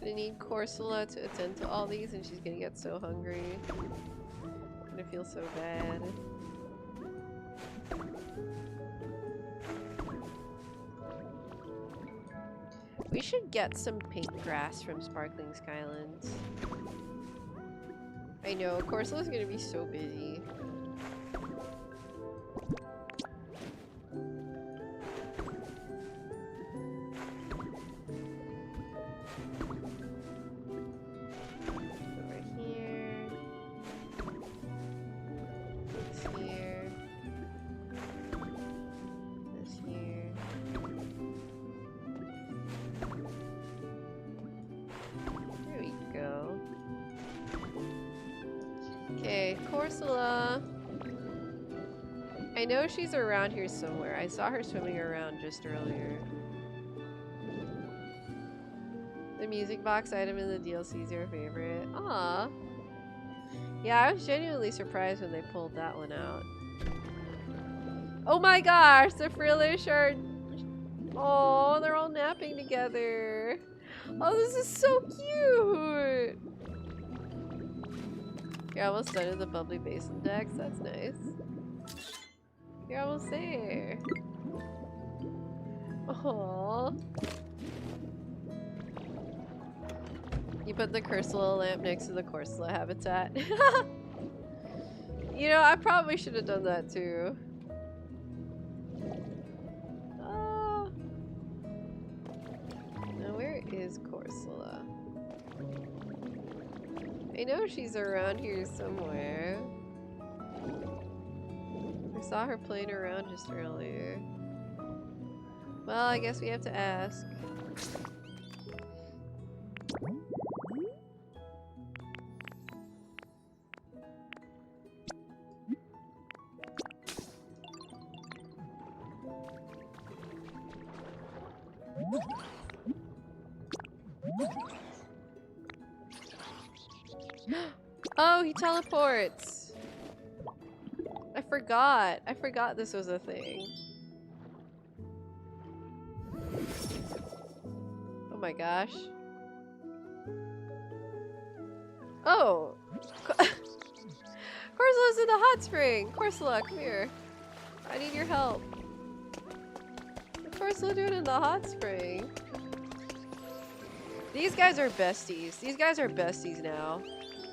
I need Corsola to attend to all these, and she's gonna get so hungry. I'm gonna feel so bad. We should get some pink grass from Sparkling Skylands. I know, Corsola's gonna be so busy. I know she's around here somewhere. I saw her swimming around just earlier. The music box item in the DLC is your favorite. Aww. Yeah, I was genuinely surprised when they pulled that one out. Oh my gosh, the Frillish are... Oh, they're all napping together. Oh, this is so cute. You're almost done with the Bubbly Basin decks. That's nice. You're almost there. Aww. You put the Corsola lamp next to the Corsola habitat. You know, I probably should have done that too. Where's Corsola? I know she's around here somewhere. I saw her playing around just earlier. Well, I guess we have to ask. Oh, he teleports! I forgot. I forgot this was a thing. Oh my gosh. Oh! Corsola's in the hot spring! Corsola, come here. I need your help. What's Corsola doing in the hot spring? These guys are besties. These guys are besties now.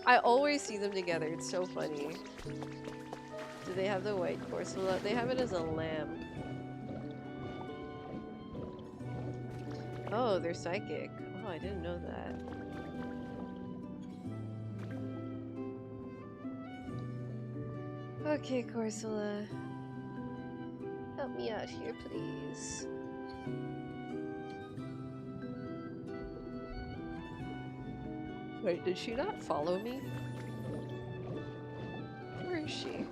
I always see them together. It's so funny. Do they have the white Corsola? They have it as a lamb. Oh, they're psychic. Oh, I didn't know that. Okay, Corsola. Help me out here, please. Wait, did she not follow me? Where is she?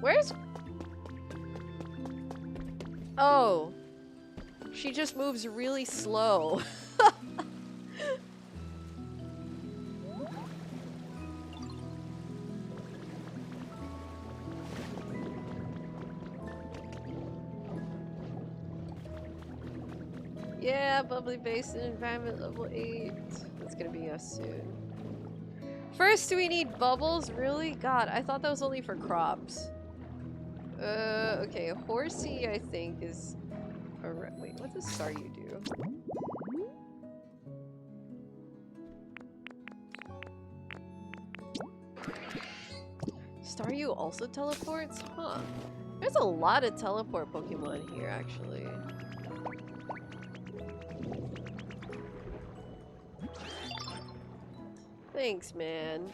Where's... Oh. She just moves really slow. Yeah, Bubbly Basin environment level 8. That's gonna be us soon. First, do we need bubbles? Really? God, I thought that was only for crops. Okay, Horsey, I think, is... Wait, what does Staryu do? Staryu also teleports? Huh. There's a lot of teleport Pokemon here, actually. Thanks, man.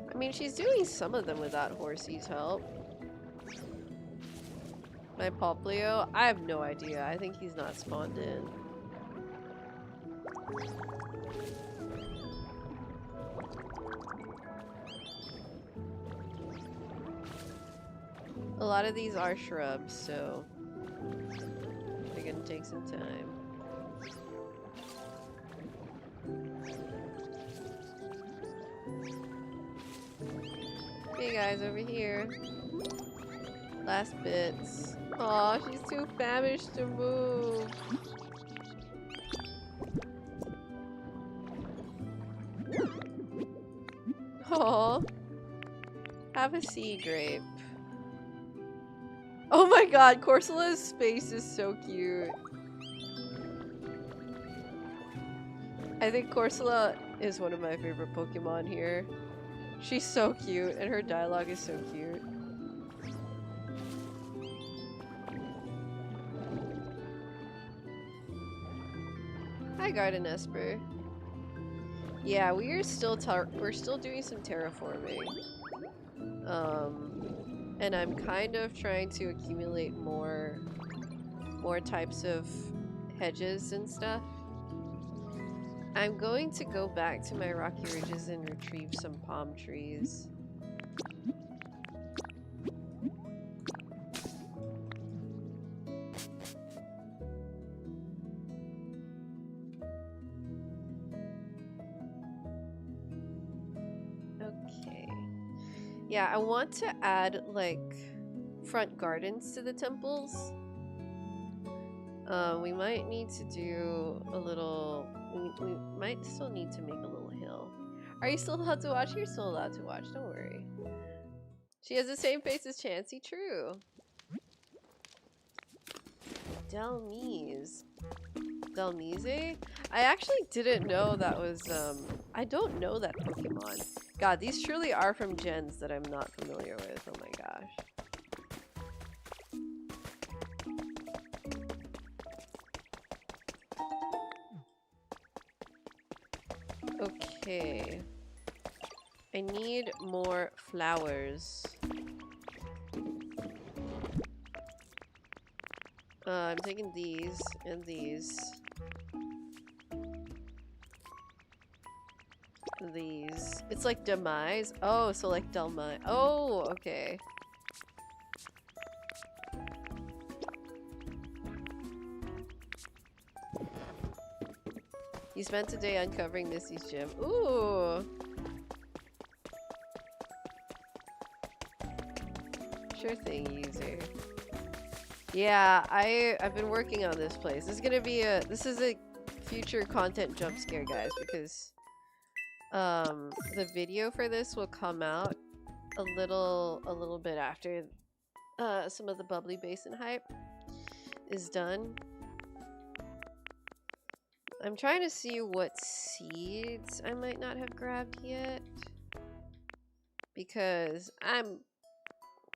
I mean, she's doing some of them without Horsey's help. My Poplio? I have no idea. I think he's not spawned in. A lot of these are shrubs, so they're gonna take some time. Hey guys, over here. Last bits. Aw, she's too famished to move. Aw. Have a sea grape. Oh my god, Corsola's face is so cute. I think Corsola is one of my favorite Pokemon here. She's so cute, and her dialogue is so cute. Hi, Garden Esper. Yeah, we're still doing some terraforming. And I'm kind of trying to accumulate more types of hedges and stuff. I'm going to go back to my rocky ridges and retrieve some palm trees. Okay. Yeah, I want to add, like, front gardens to the temples. We might need to do a little... We might still need to make a little hill. Are you still allowed to watch? You're still allowed to watch, don't worry. She has the same face as Chansey, true. Delmise. Delmise? I actually didn't know that was, I don't know that Pokemon. God, these truly are from gens that I'm not familiar with. Oh my gosh. Okay. I need more flowers. I'm taking these and these. These. It's like demise. Oh, so like Delmi. Oh, okay. You spent today uncovering Missy's gym. Ooh. Sure thing, user. Yeah, I've been working on this place. This is gonna be this is a future content jump scare, guys, because the video for this will come out a little bit after some of the Bubbly Basin hype is done. I'm trying to see what seeds I might not have grabbed yet, because I'm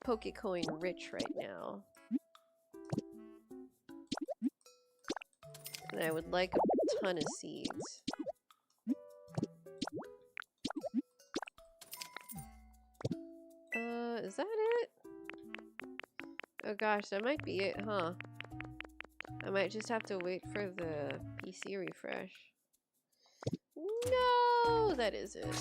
Pokecoin rich right now. And I would like a ton of seeds. Is that it? Oh gosh, that might be it, huh? I might just have to wait for the PC refresh. No, that is it.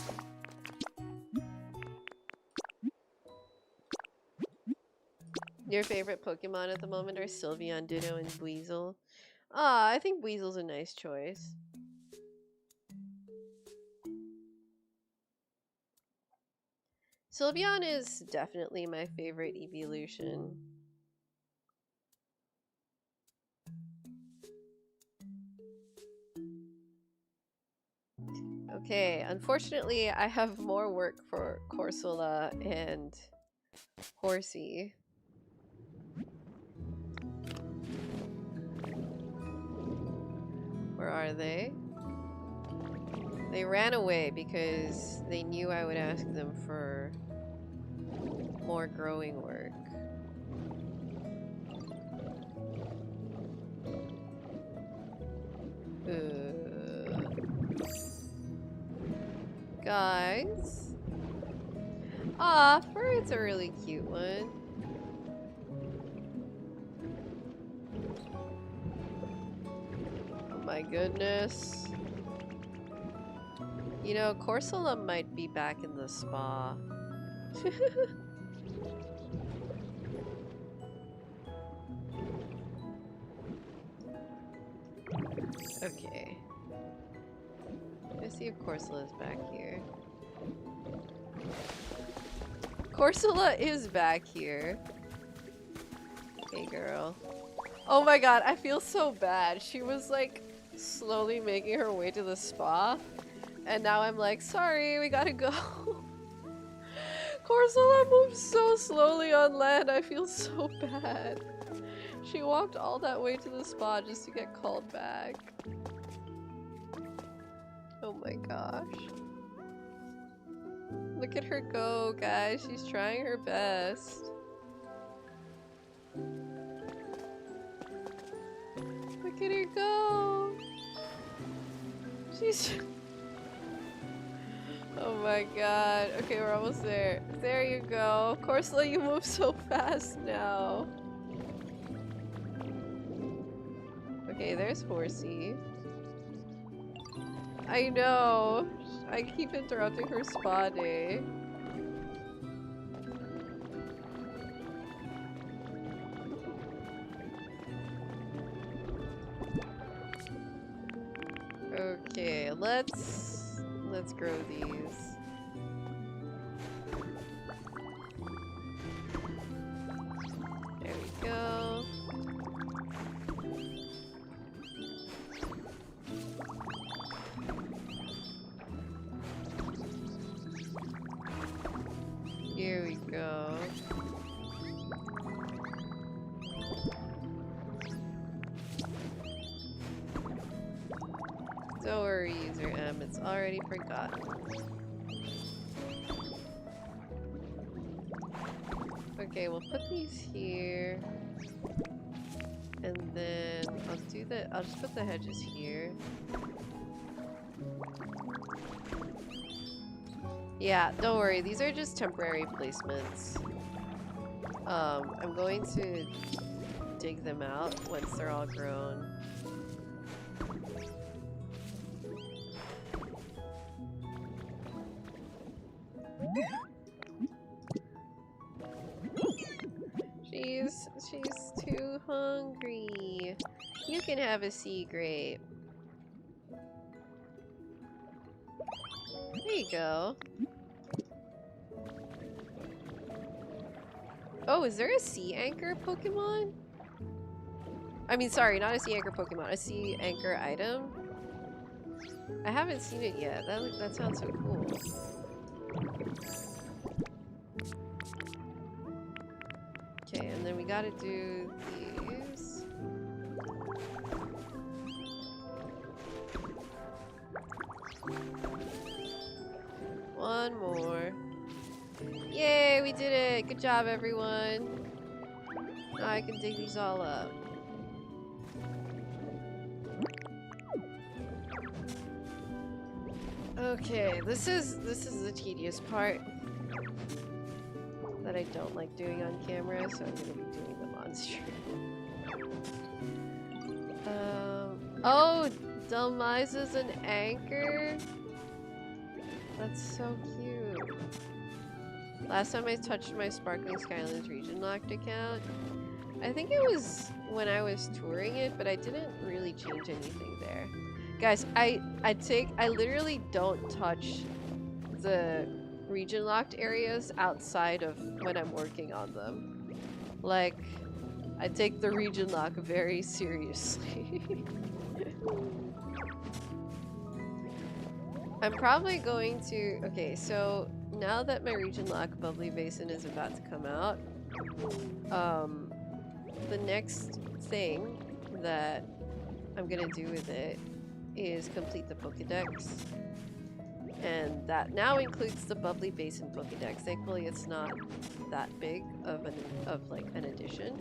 Your favorite Pokemon at the moment are Sylveon, Ditto, and Weasel. Ah, I think Weasel's a nice choice. Sylveon is definitely my favorite evolution. Okay, unfortunately I have more work for Corsola and Horsey. Where are they? They ran away because they knew I would ask them for more growing work. Guys. Aw, Furret's a really cute one. Oh my goodness. You know, Corsola might be back in the spa. Okay. Let's see if Corsola is back here. Corsola is back here. Hey girl. Oh my god, I feel so bad. She was like slowly making her way to the spa. And now I'm like, sorry, we gotta go. Corsola moves so slowly on land. I feel so bad. She walked all that way to the spa just to get called back. Oh my gosh. Look at her go, guys. She's trying her best. Look at her go. She's... Oh my god. Okay, we're almost there. There you go. Corsola, you move so fast now. Okay, there's Horsey. I know. I keep interrupting her spa day. Okay, let's grow these. There we go. Here we go. Don't worry, user M, it's already forgotten. Okay, we'll put these here. And then I'll just put the hedges here. Yeah, don't worry, these are just temporary placements. I'm going to dig them out once they're all grown. She's too hungry. You can have a sea grape. There you go. Oh, is there a sea anchor Pokemon? I mean, sorry, not a sea anchor Pokemon, a sea anchor item? I haven't seen it yet. That sounds so cool. Okay, and then we gotta do these. One more. Yay, we did it! Good job, everyone. Now I can dig these all up. Okay, this is the tedious part that I don't like doing on camera, so I'm gonna be doing them on stream. Oh, Delmiza's an anchor? That's so cute. Last time I touched my Sparkling Skylands Region Locked account, I think it was when I was touring it, but I didn't really change anything there. Guys, I literally don't touch the region locked areas outside of when I'm working on them. Like, I take the region lock very seriously. I'm probably going to... Okay, so now that my region lock Bubbly Basin is about to come out, the next thing that I'm gonna do with it is complete the Pokédex. And that now includes the Bubbly Basin Pokédex. Thankfully it's not that big of an addition.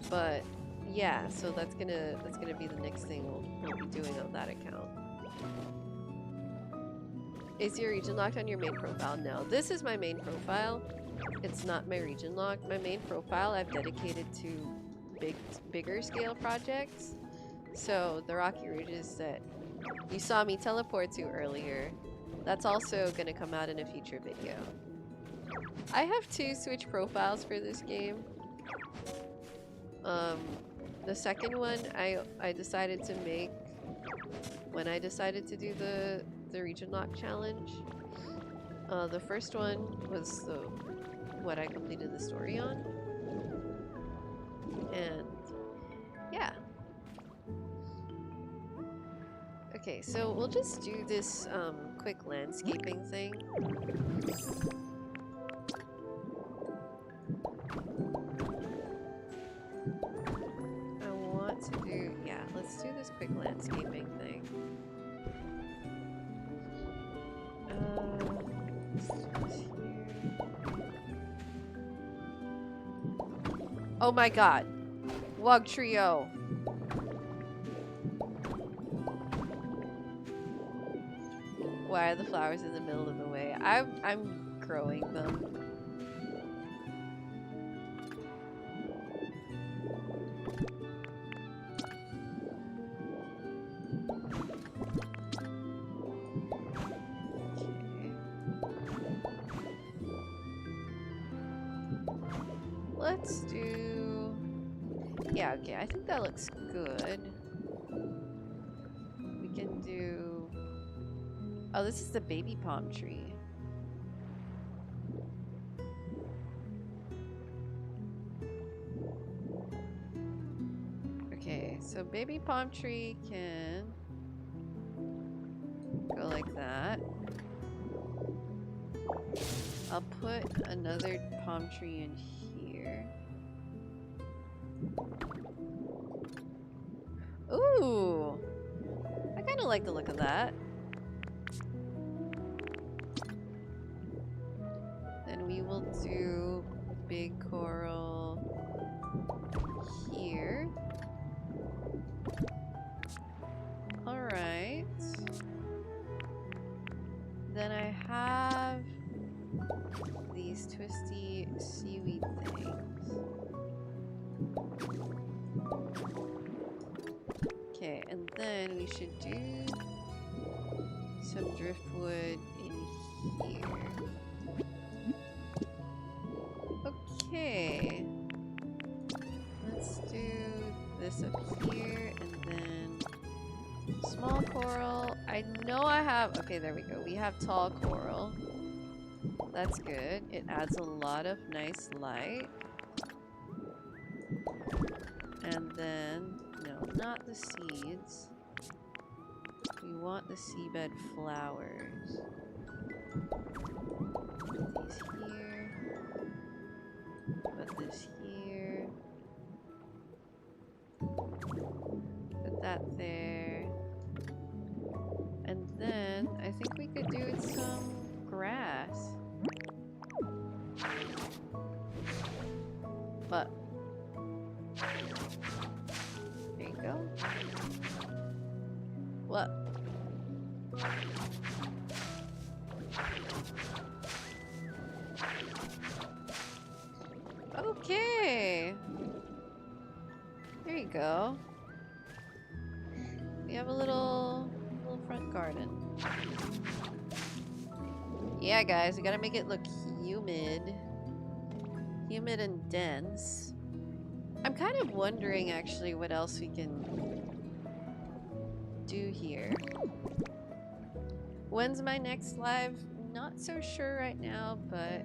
But yeah, so that's gonna be the next thing we'll be doing on that account. Is your region locked on your main profile? No. This is my main profile. It's not my region lock. My main profile I've dedicated to bigger scale projects. So the Rocky Ridges that you saw me teleport to earlier, that's also going to come out in a future video. I have 2 Switch profiles for this game. The second one I decided to make when I decided to do the region lock challenge. The first one was what I completed the story on. And yeah. Okay, so we'll just do this quick landscaping thing. I want to do, yeah, let's do this quick landscaping thing. Let's do this here. Oh my god. Wug Trio. Why are the flowers in the middle of the way? I'm growing them. Let's do... Yeah, okay, I think that looks good. We can do... Oh, this is the baby palm tree. Okay, so baby palm tree can go like that. I'll put another palm tree in here. Ooh! That kind of of like the look of that. Then we will do big coral here. Alright. Then I have these twisty seaweed things. Okay, and then we should do some driftwood in here. Okay. Let's do this up here and then small coral. I know I have, okay, there we go. We have tall coral. That's good. It adds a lot of nice light. And then, no, not the seeds. We want the seabed flowers. Put these here. Put this here. Put that there. And then I think we could do some grass. But there you go. What? Okay. There you go. We have a little front garden. Yeah, guys, we gotta make it look humid. Humid and dense. I'm kind of wondering, actually, what else we can do here. When's my next live? Not so sure right now, but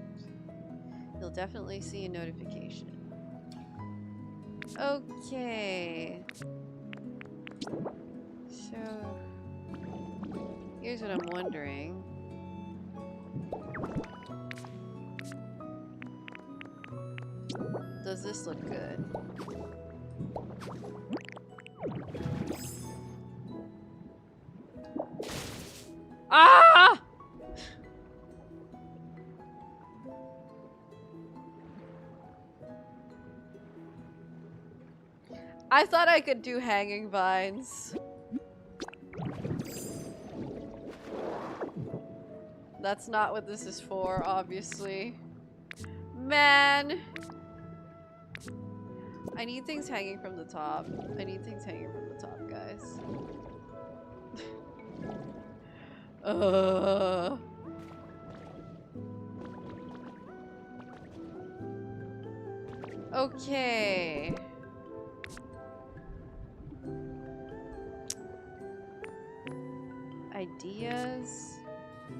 you'll definitely see a notification. Okay. So, here's what I'm wondering. Does this look good? Ah! I thought I could do hanging vines. That's not what this is for, obviously. Man! I need things hanging from the top. I need things hanging from the top, guys. Okay. Ideas?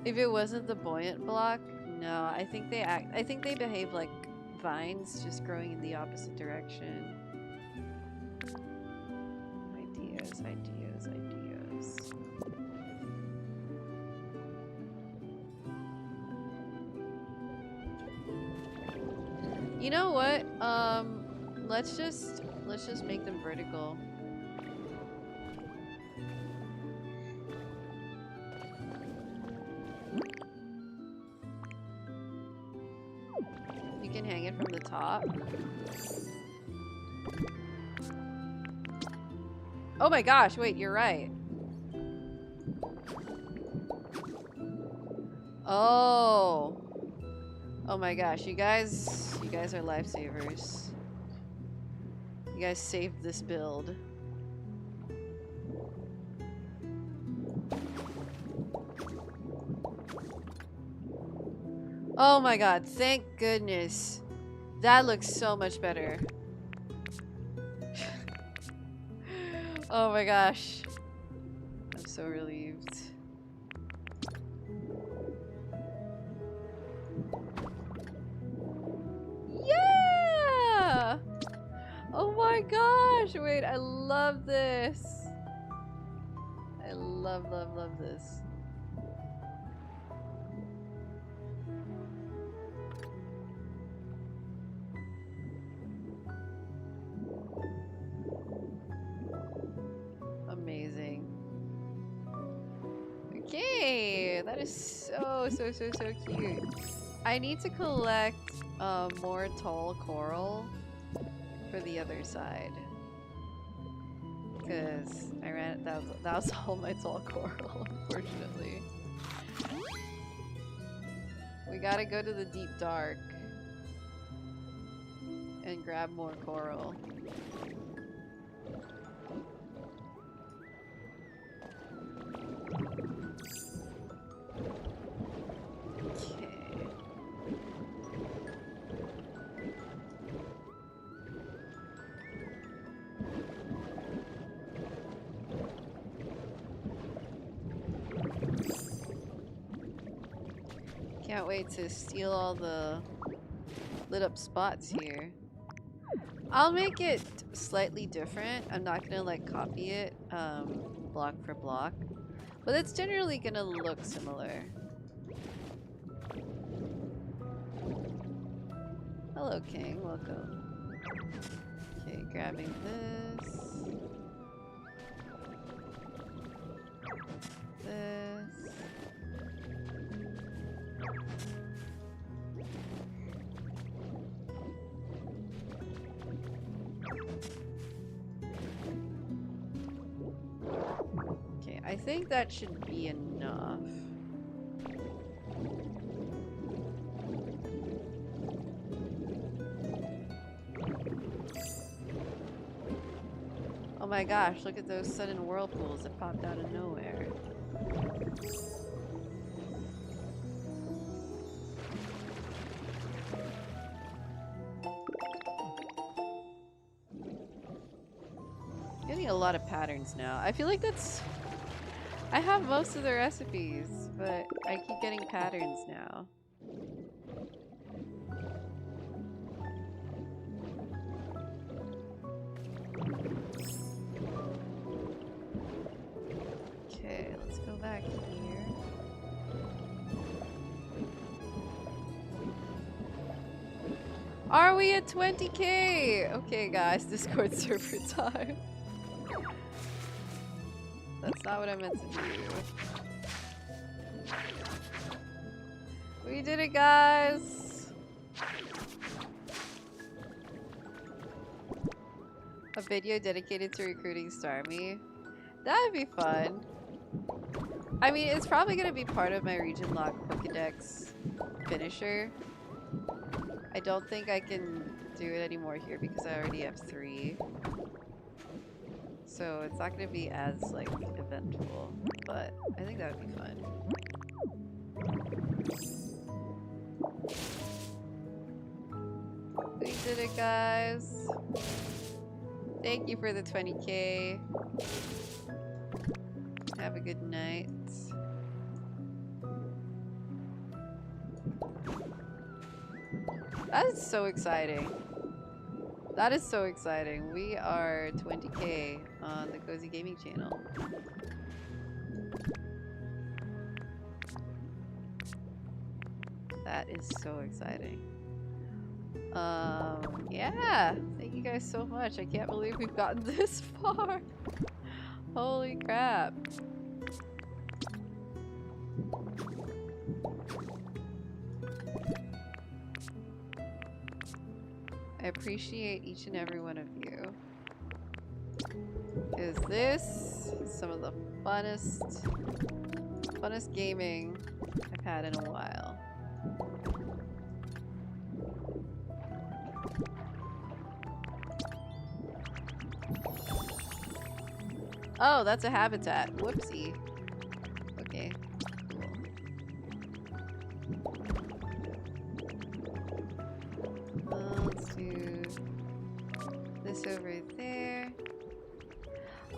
If it wasn't the buoyant block, no, I think they behave like vines just growing in the opposite direction. Ideas, ideas, ideas. You know what? Let's just make them vertical. You can hang it from the top. Oh my gosh, wait, you're right. Oh. Oh my gosh, you guys are lifesavers. You guys saved this build. Oh my god, thank goodness. That looks so much better. Oh my gosh. I'm so relieved. Yeah! Oh my gosh, wait, I love this. I love this. Amazing. Okay, that is so cute. I need to collect more tall coral for the other side. Because I ran that was all my tall coral, unfortunately. We gotta go to the deep dark and grab more coral. Can't wait to steal all the lit up spots here. I'll make it slightly different. I'm not gonna like copy it block for block, but it's generally gonna look similar. Hello King, welcome. Okay, grabbing this. This. Okay, I think that should be enough. Oh my gosh, look at those sudden whirlpools that popped out of nowhere. Getting a lot of patterns now. I feel like that's... I have most of the recipes, but I keep getting patterns now. Okay, let's go back here. Are we at 20k? Okay guys, Discord server time. That's not what I meant to do. We did it, guys! A video dedicated to recruiting Starmie. That'd be fun. I mean, it's probably gonna be part of my region lock Pokedex finisher. I don't think I can do it anymore here because I already have 3. So it's not gonna be as like eventful, but I think that would be fun. We did it, guys. Thank you for the 20k. Have a good night. That is so exciting. That is so exciting. We are 20k on the Cozy Gaming channel. That is so exciting. Yeah. Thank you guys so much. I can't believe we've gotten this far. Holy crap. I appreciate each and every one of you. Because this is some of the funnest gaming I've had in a while. Oh, that's a habitat. Whoopsie. Okay. Let's do this over there.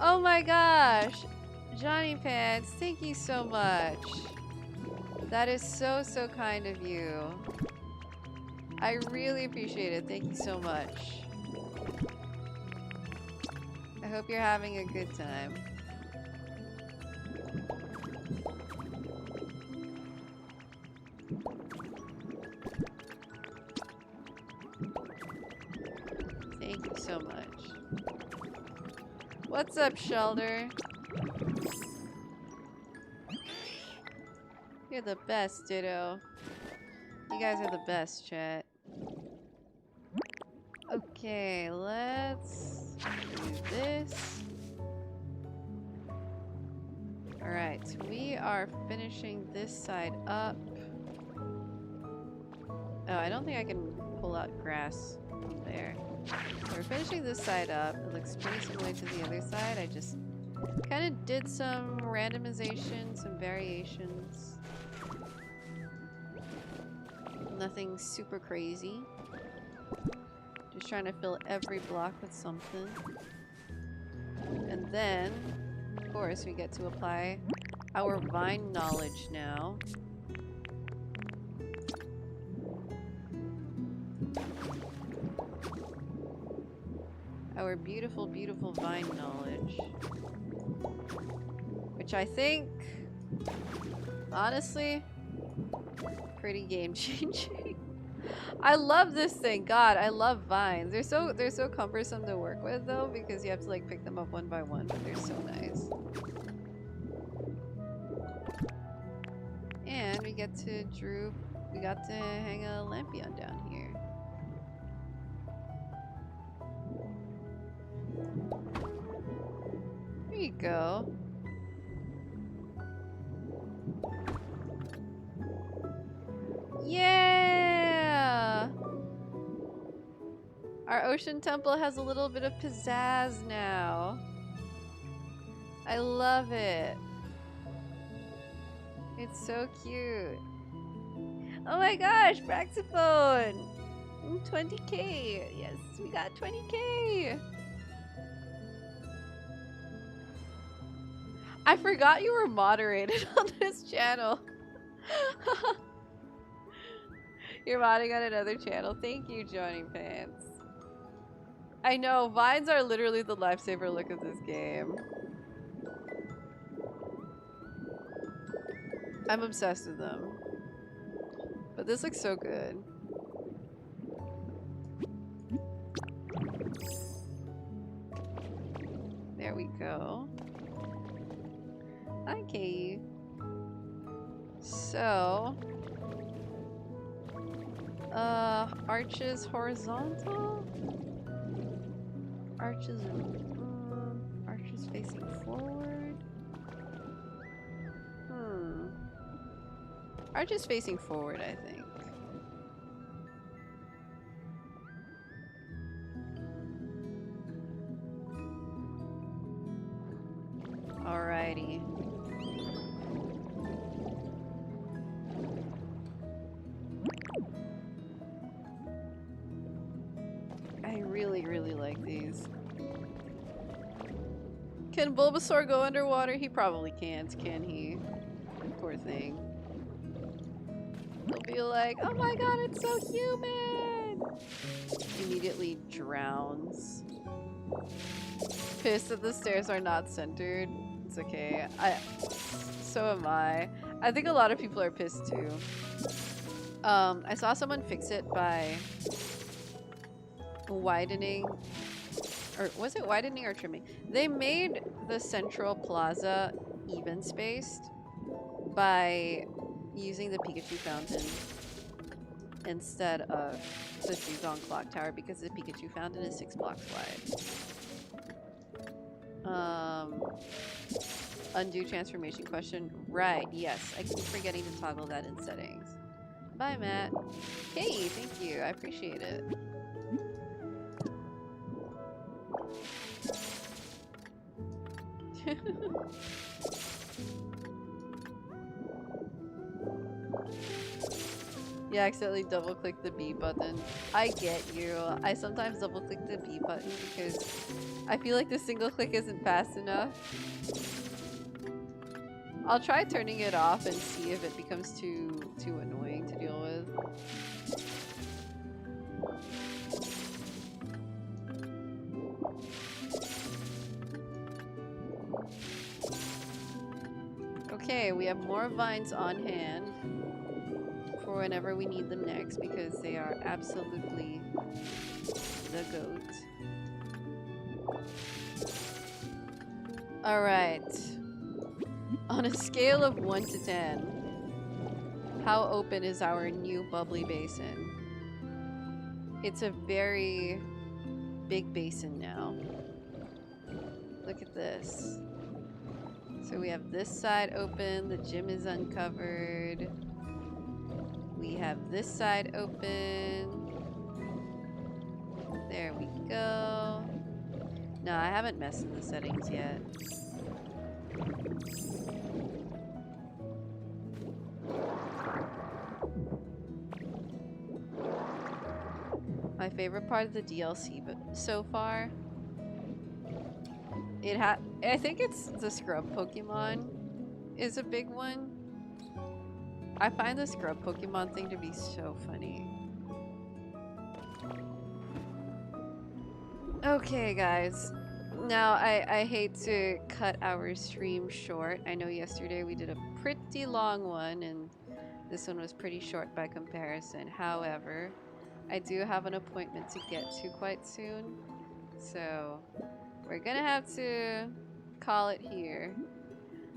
Oh my gosh! Johnny Pants, thank you so much. That is so kind of you. I really appreciate it. Thank you so much. I hope you're having a good time. Thank you so much. What's up, Shelter? You're the best, Ditto. You guys are the best, chat. Okay, let's do this. Alright, we are finishing this side up. Oh, I don't think I can pull out grass from there. So we're finishing this side up. It looks pretty similar to the other side. I just kind of did some randomization, some variations. Nothing super crazy. Just trying to fill every block with something. And then, of course, we get to apply our vine knowledge now. Our beautiful, beautiful vine knowledge. Which I think, honestly, pretty game changing. I love this thing. God, I love vines. They're so cumbersome to work with though, because you have to like pick them up one by one, but they're so nice. And we got to hang a lampion down here. There you go. Yeah! Our ocean temple has a little bit of pizzazz now. I love it. It's so cute. Oh my gosh, Braxophone! 20k! Yes, we got 20k! I forgot you were moderated on this channel. You're modding on another channel. Thank you, Johnny Pants. I know, vines are literally the lifesaver look of this game. I'm obsessed with them. But this looks so good. There we go. Okay. So... arches horizontal? Arches facing forward? Arches facing forward, I think. Alrighty. I really like these. Can Bulbasaur go underwater? He probably can't, can he? Poor thing. He'll be like, oh my god, it's so human! Immediately drowns. Pissed that the stairs are not centered. It's okay. So am I. I think a lot of people are pissed too. I saw someone fix it by widening, or was it widening or trimming? They made the central plaza even spaced by using the Pikachu fountain instead of the Dugong clock tower, because the Pikachu fountain is 6 blocks wide. Undo transformation question. Right, yes. I keep forgetting to toggle that in settings. Bye, Matt. Hey, thank you. I appreciate it. You accidentally double click the B button. I get you. I sometimes double click the B button because I feel like the single click isn't fast enough. I'll try turning it off and see if it becomes too annoying to deal with. Okay, we have more vines on hand for whenever we need them next, because they are absolutely the goat. Alright. On a scale of 1 to 10, How open is our new Bubbly Basin? It's a very big basin now. Look at this. So we have this side open, the gym is uncovered. We have this side open. There we go. No, I haven't messed with the settings yet. My favorite part of the DLC but so far, I think it's the scrub Pokemon is a big one. I find the scrub Pokemon thing to be so funny. Okay, guys. Now, I hate to cut our stream short. I know yesterday we did a pretty long one, and this one was pretty short by comparison. However, I do have an appointment to get to quite soon, so we're gonna have to call it here.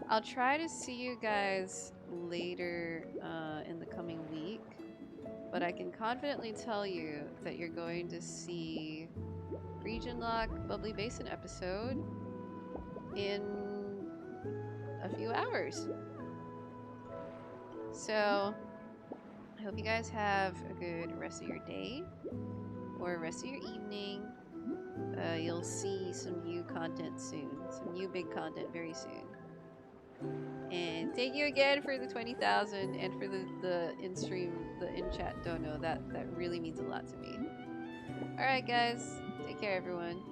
I'll try to see you guys later in the coming week, but I can confidently tell you that you're going to see Region Lock Bubbly Basin episode in a few hours. So I hope you guys have a good rest of your day or rest of your evening. You'll see some new content soon, some new big content very soon. And thank you again for the 20,000 and for the in-stream, the in-chat dono. That really means a lot to me. Alright guys, take care everyone.